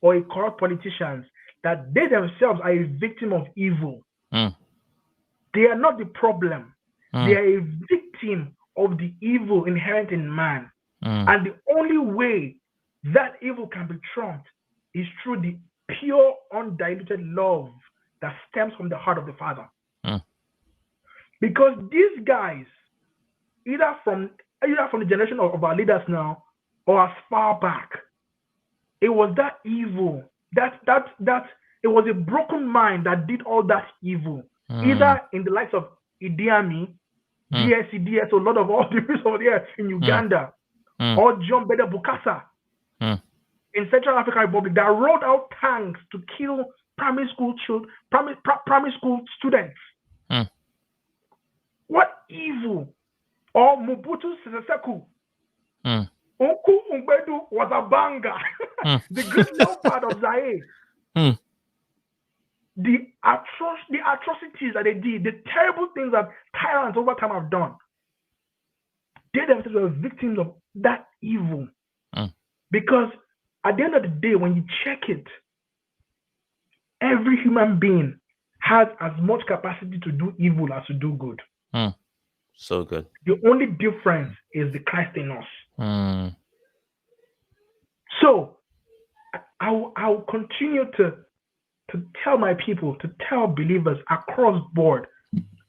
or a corrupt politicians, that they themselves are a victim of evil. They are not the problem. They are a victim of the evil inherent in man. And the only way that evil can be trumped is through the pure, undiluted love that stems from the heart of the Father. Because these guys, either from the generation of our leaders now, or as far back, it was that evil, that it was a broken mind that did all that evil. Either in the likes of Idi Amin, DSC, a lot of all the people over there in Uganda, or John Beda Bukasa, Mm. in Central African Republic that rolled out tanks to kill primary school children, primary school students. Mm. What evil? Or Mobutu Sese Seko, Mm. Unku Umbedu was a banger. Mm. The great leopard of Zaire. Mm. The atrocities that they did, the terrible things that tyrants over time have done. They themselves were victims of that evil. Mm. Because at the end of the day, when you check it, every human being has as much capacity to do evil as to do good. Mm. So good. The only difference is the Christ in us. Mm. So I'll continue to tell my people, to tell believers across board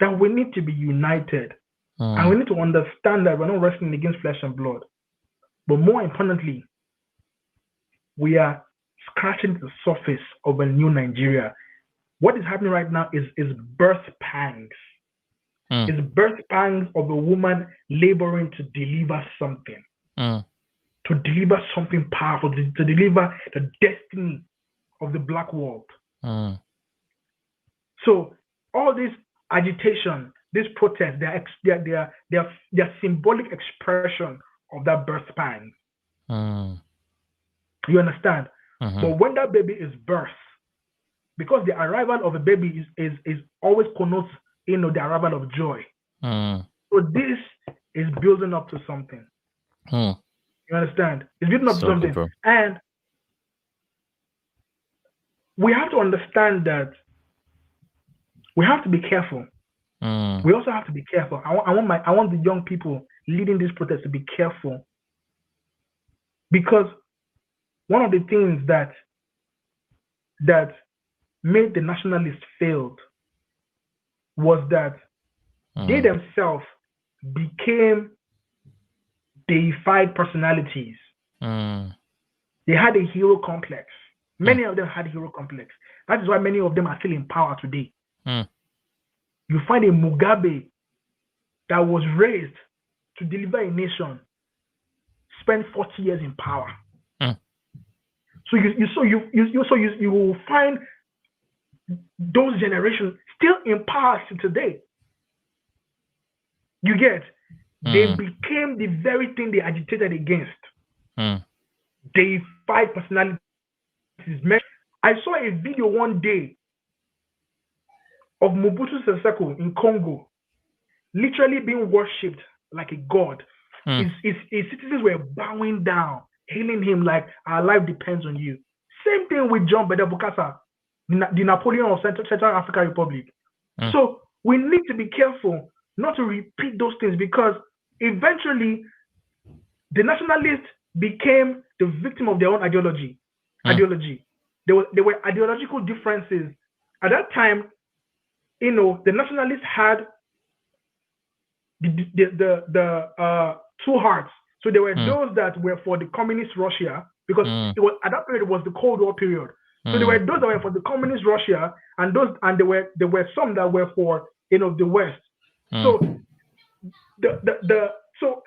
that we need to be united. And we need to understand that we're not wrestling against flesh and blood. But more importantly, we are scratching the surface of a new Nigeria. What is happening right now is birth pangs. It's birth pangs of a woman laboring to deliver something. To deliver something powerful, to deliver the destiny of the black world. So all this agitation, this protest, they're symbolic expression of that birth pang. You understand? But when that baby is birthed, because the arrival of a baby is always connotes, the arrival of joy. So this is building up to something. You understand? It's building up to something. Good, and we have to understand that we have to be careful. We also have to be careful. I want the young people leading this protest to be careful, because one of the things that made the nationalists failed was that they themselves became deified personalities. They had a hero complex. Many of them had a hero complex. That is why many of them are still in power today. You find a Mugabe that was raised to deliver a nation, spent 40 years in power. So you will find those generations still in power today. You get? They became the very thing they agitated against. Deified personalities. I saw a video one day of Mobutu Sese Seko in Congo, literally being worshipped like a god. His citizens were bowing down, hailing him like our life depends on you. Same thing with John Beda Bokassa, the Napoleon of Central African Republic. So we need to be careful not to repeat those things, because eventually the nationalists became the victim of their own ideology. There were ideological differences. At that time, the nationalists had the two hearts. So there were those that were for the communist Russia, because at that period it was the Cold War period. So there were those that were for the communist Russia, and there were some that were for the West. So so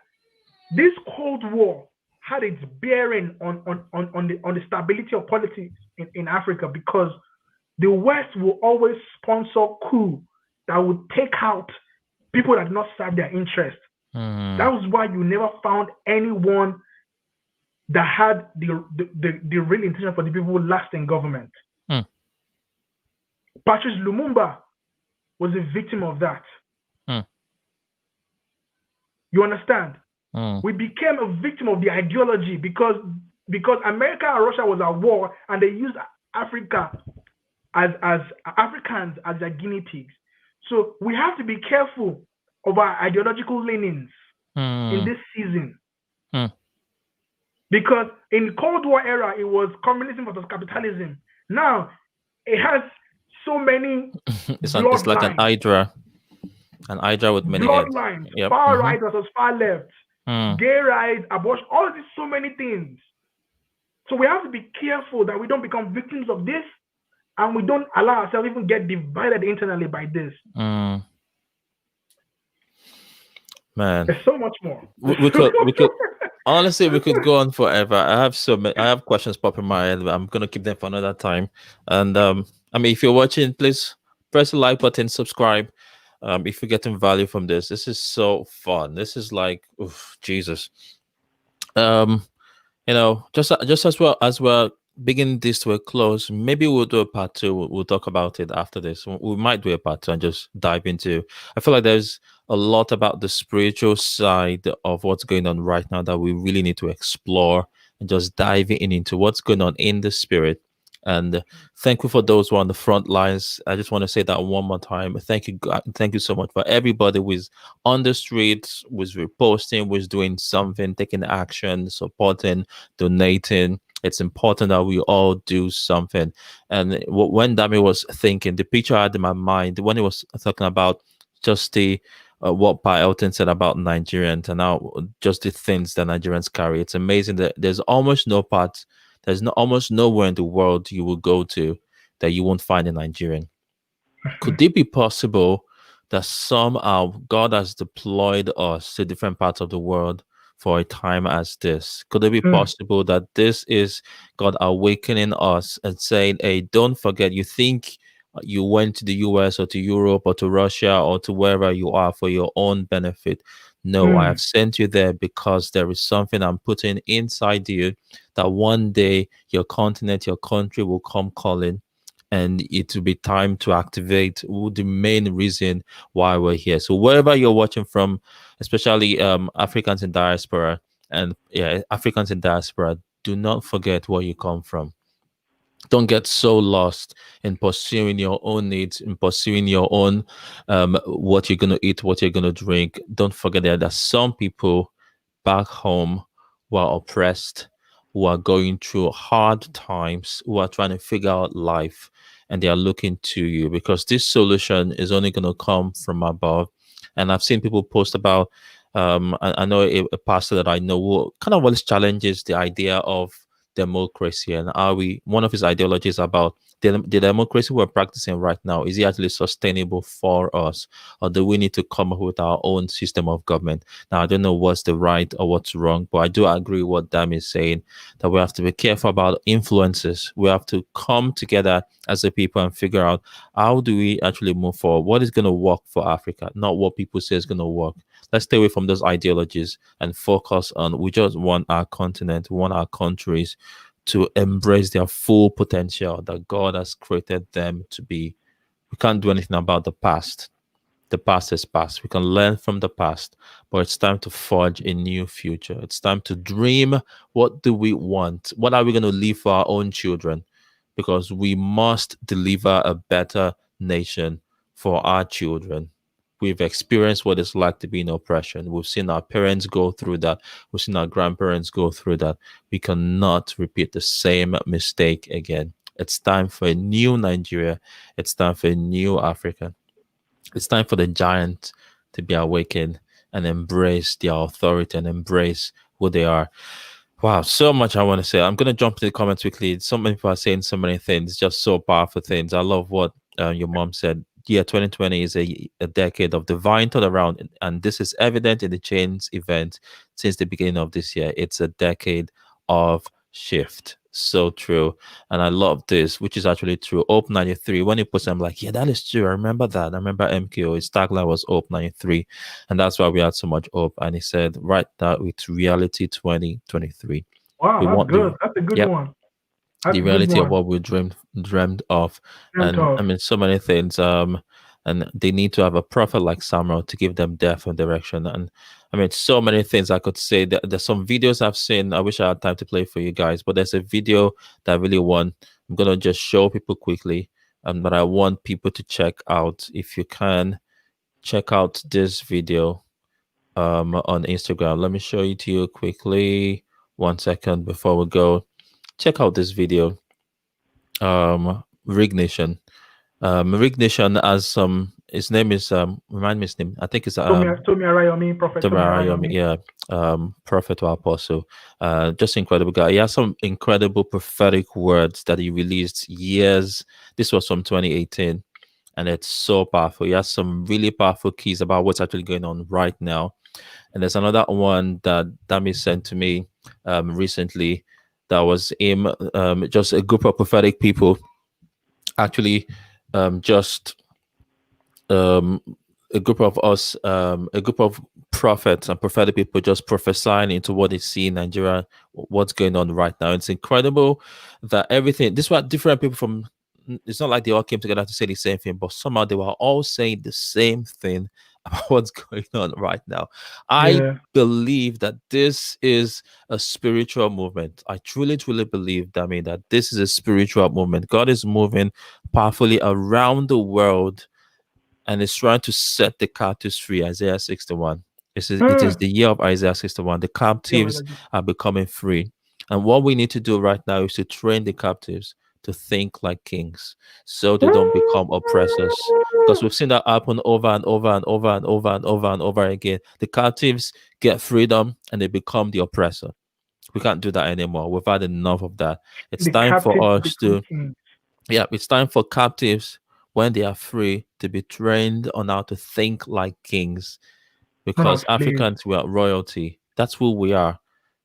this Cold War had its bearing on the stability of politics in Africa, because the West will always sponsor coup that would take out people that did not serve their interest. That was why you never found anyone that had the real intention for the people who last in government. Patrice Lumumba was a victim of that. You understand? We became a victim of the ideology because America and Russia was at war, and they used Africa as Africans as their guinea pigs. So we have to be careful of our ideological leanings in this season. Because in the Cold War era, it was communism versus capitalism. Now, it has so many it's like an hydra. An hydra with many bloodlines. Far right versus far left. Gay rights, abortion, all of these, so many things. So we have to be careful that we don't become victims of this, and we don't allow ourselves even get divided internally by this. Man, there's so much more. we could Honestly, we could go on forever. I have so many. I have questions popping in my head, but I'm gonna keep them for another time. And I mean, if you're watching, please press the like button, subscribe. If you're getting value from this is so fun. This is like, oof, Jesus. Um, just as well as we're beginning this to a close, maybe we'll do a part two. We'll talk about it after this. We might do a part two and just dive into. I feel like there's a lot about the spiritual side of what's going on right now that we really need to explore and just dive in into what's going on in the spirit. And thank you for those who are on the front lines. I just want to say that one more time. Thank you, God. Thank you so much for everybody who is on the streets, was reposting, was doing something, taking action, supporting, donating. It's important that we all do something. And when Dami was thinking, the picture I had in my mind when he was talking about just the what Pa Elton said about Nigerians and now just the things that Nigerians carry. It's amazing that there's almost no part, there's no almost nowhere in the world you will go to that you won't find a Nigerian. Could it be possible that somehow God has deployed us to different parts of the world for a time as this? Could it be Hmm. possible that this is God awakening us and saying, hey, don't forget, you think you went to the US or to Europe or to Russia or to wherever you are for your own benefit? No, I Hmm. have sent you there because there is something I'm putting inside you that one day your continent, your country will come calling, and it will be time to activate the main reason why we're here. So wherever you're watching from, especially Africans in diaspora and yeah, Africans in diaspora, do not forget where you come from. Don't get so lost in pursuing your own needs, in pursuing your own what you're gonna eat, what you're gonna drink. Don't forget that there's some people back home who are oppressed, who are going through hard times, who are trying to figure out life, and they are looking to you because this solution is only going to come from above. And I've seen people post about, I know a pastor that I know who kind of always challenges the idea of democracy and are we one of his ideologies about the democracy we're practicing right now, is it actually sustainable for us, or do we need to come up with our own system of government? Now, I don't know what's the right or what's wrong, but I do agree with what Dam is saying, that we have to be careful about influences. We have to come together as a people and figure out how do we actually move forward? What is going to work for Africa, not what people say is going to work. Let's stay away from those ideologies and focus on we just want our continent, we want our countries to embrace their full potential that God has created them to be. We can't do anything about the past. The past is past. We can learn from the past, but it's time to forge a new future. It's time to dream. What do we want? What are we going to leave for our own children? Because we must deliver a better nation for our children. We've experienced what it's like to be in oppression. We've seen our parents go through that. We've seen our grandparents go through that. We cannot repeat the same mistake again. It's time for a new Nigeria. It's time for a new Africa. It's time for the giant to be awakened and embrace their authority and embrace who they are. Wow, so much I want to say. I'm going to jump to the comments quickly. So many people are saying so many things, just so powerful things. I love what your mom said. Yeah, 2020 is a decade of divine turnaround, and this is evident in the change event since the beginning of this year. It's a decade of shift. So true. And I love this, which is actually true. Ope 93, when he puts, I'm like, yeah, that is true. I remember that. I remember MKO. His tagline was Ope 93. And that's why we had so much hope. And he said, right now it's reality 2023. Wow, We that's want the good. That's a good yep, one. That's the a good reality of one. what we dreamed of. Dreamt And of. I mean so many things. And they need to have a prophet like Samuel to give them depth and direction. And I mean so many things I could say. There's some videos I've seen. I wish I had time to play for you guys, but there's a video that I really want. I'm gonna just show people quickly. But I want people to check out. If you can check out this video on Instagram. Let me show it to you quickly. 1 second before we go. Check out this video. Rignation. Rignation as his name is remind me his name. I think it's Tomi Arayomi, Prophet Tomi Tamarayomi, Arayomi. yeah, prophet or apostle, just incredible guy. He has some incredible prophetic words that he released years. This was from 2018, and it's so powerful. He has some really powerful keys about what's actually going on right now. And there's another one that Dami sent to me recently. That was him, just a group of prophetic people, actually, just um, a group of us, a group of prophets and prophetic people just prophesying into what they see in Nigeria, what's going on right now. It's incredible that everything, this was different people from, it's not like they all came together to say the same thing, but somehow they were all saying the same thing about what's going on right now. I Yeah. believe that this is a spiritual movement. I truly, truly believe, that mean that this is a spiritual movement. God is moving powerfully around the world and is trying to set the captives free. Isaiah 61. It is Mm. the year of Isaiah 61. The Yeah, captives are becoming free. And what we need to do right now is to train the captives to think like kings so they don't become oppressors. Because we've seen that happen over and over and over and over and over and over again. The captives get freedom and they become the oppressor. We can't do that anymore. We've had enough of that. It's the time for captives us become to, kings. yeah, it's time for captives, when they are free, to be trained on how to think like kings. Not as Because slaves. Africans, we are royalty. That's who we are.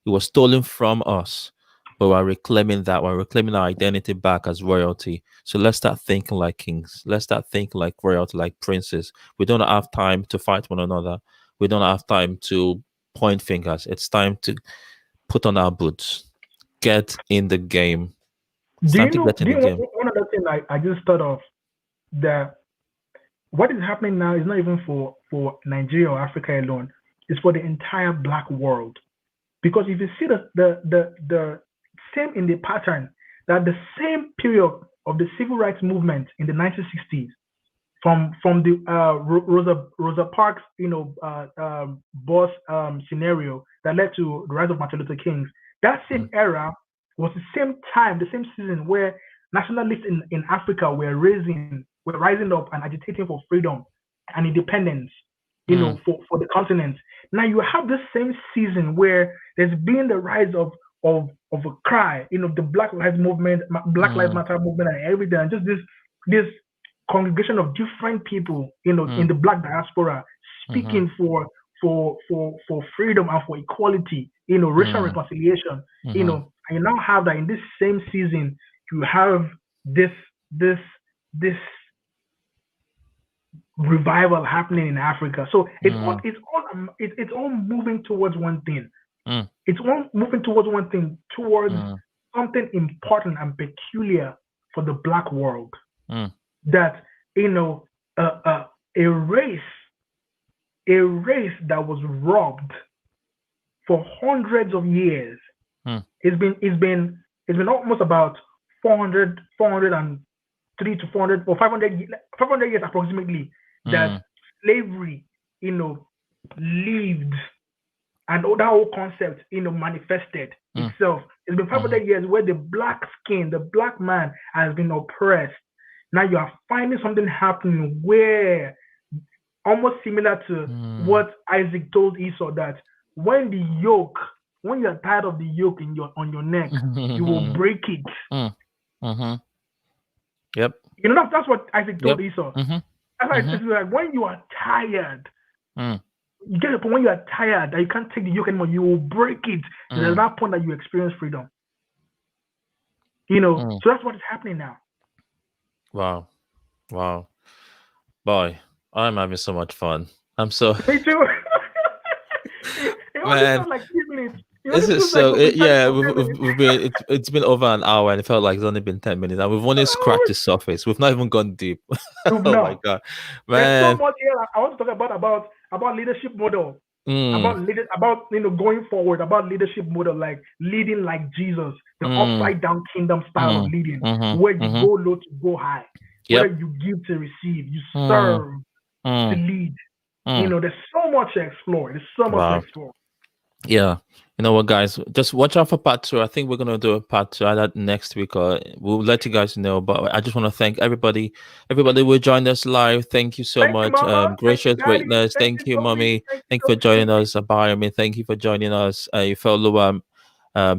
It was stolen from us, but we're reclaiming that. We're reclaiming our identity back as royalty. So let's start thinking like kings. Let's start thinking like royalty, like princes. We don't have time to fight one another. We don't have time to point fingers. It's time to put on our boots, get in the game. It's Do time you to know? get in Do the you know game. one other thing I just thought of, that what is happening now is not even for Nigeria or Africa alone. It's for the entire Black world. Because if you see the same in the pattern, that the same period of the civil rights movement in the 1960s, from the Rosa Parks, boss scenario that led to the rise of Martin Luther King. That same Mm, era was the same time, the same season where nationalists in Africa were rising up and agitating for freedom and independence, mm, for the continent. Now you have this same season where there's been the rise of a cry, the Black Lives Movement, Black Lives mm, Matter movement, and everything, and just this congregation of different people, in mm, the Black diaspora, mhm, speaking for freedom and for equality, racial mm, reconciliation, mhm, and you now have that in this same season, you have this this revival happening in Africa. So mm, it's all moving towards one thing. mm, It's all moving towards one thing, towards mm, something important and peculiar for the Black world. mm, That you know, uh, uh, a race, a race that was robbed for hundreds of years. mm, It's been almost about 403 to 400 or 500 years approximately, that mm, slavery, lived, and that whole concept, manifested mm, itself. It's been mhm, 500 years where the black skin, the black man has been oppressed. Now you are finding something happening where, almost similar to mm, what Isaac told Esau, that when the yoke, when you are tired of the yoke on your neck, you will mhm, break it. mm, mhm. Yep, That's what Isaac told yep. Esau. Mhm, That's why mhm, it's like, when you are tired, mm, you get to a point when you are tired that you can't take the yoke anymore, you will break it. So there's mm, that point that you experience freedom. mm. So that's what is happening now. Wow, wow, boy, I'm having so much fun. I'm so Me too. it only man. felt like 3 minutes. It only This is feels like so we've been chatting yeah. for We've, 10 minutes. we've, we've been it's been over an hour, and it felt like it's only been 10 minutes, and we've only scratched Oh, the surface. We've not even gone deep. you've Oh my not. god, There's so man. much here I want to talk about leadership model, Mm, about going forward, about leadership model, like leading like Jesus, the mm, upside down kingdom style of mm, leading, mhm, where you mhm. go low to go high, where Yep. you give to receive, you Mm, serve to mm, lead. mm. There's so much to explore. There's so much to Wow. explore. Yeah. You know what, guys? Just watch out for part two. I think we're gonna do a part two either next week, or we'll let you guys know. But I just want to thank everybody who joined us live. Thank you so Thank you, much. Mama. Thank you, Gracious Daddy. greatness. Thank you, Thank you, Toby. mommy. Thank you, Thank you for Toby. joining Thank you. us. Abayami, thank you for joining us. Ifeoluwa,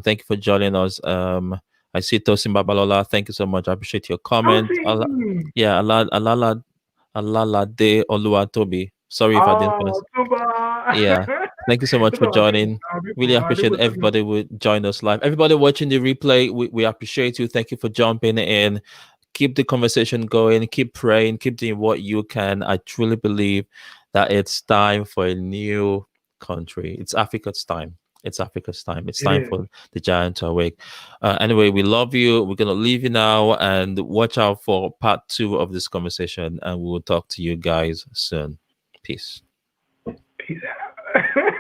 thank you for joining us. I see Tosin Babalola. Thank you so much. I appreciate your comment. Toby. Yeah, Alala De Oluwatobi. Sorry if I didn't pronounce. Oh, Tuba. Yeah. Thank you so much Those for are our people. joining. Really appreciate everybody who joined us live. Everybody watching the replay, we appreciate you. Thank you for jumping in. Keep the conversation going. Keep praying. Keep doing what you can. I truly believe that it's time for a new country. It's Africa's time. It's Africa's time. It's It time is. for the giant to awake. Anyway, we love you. We're gonna leave you now and watch out for part 2 of this conversation. And we will talk to you guys soon. Peace. Peace out.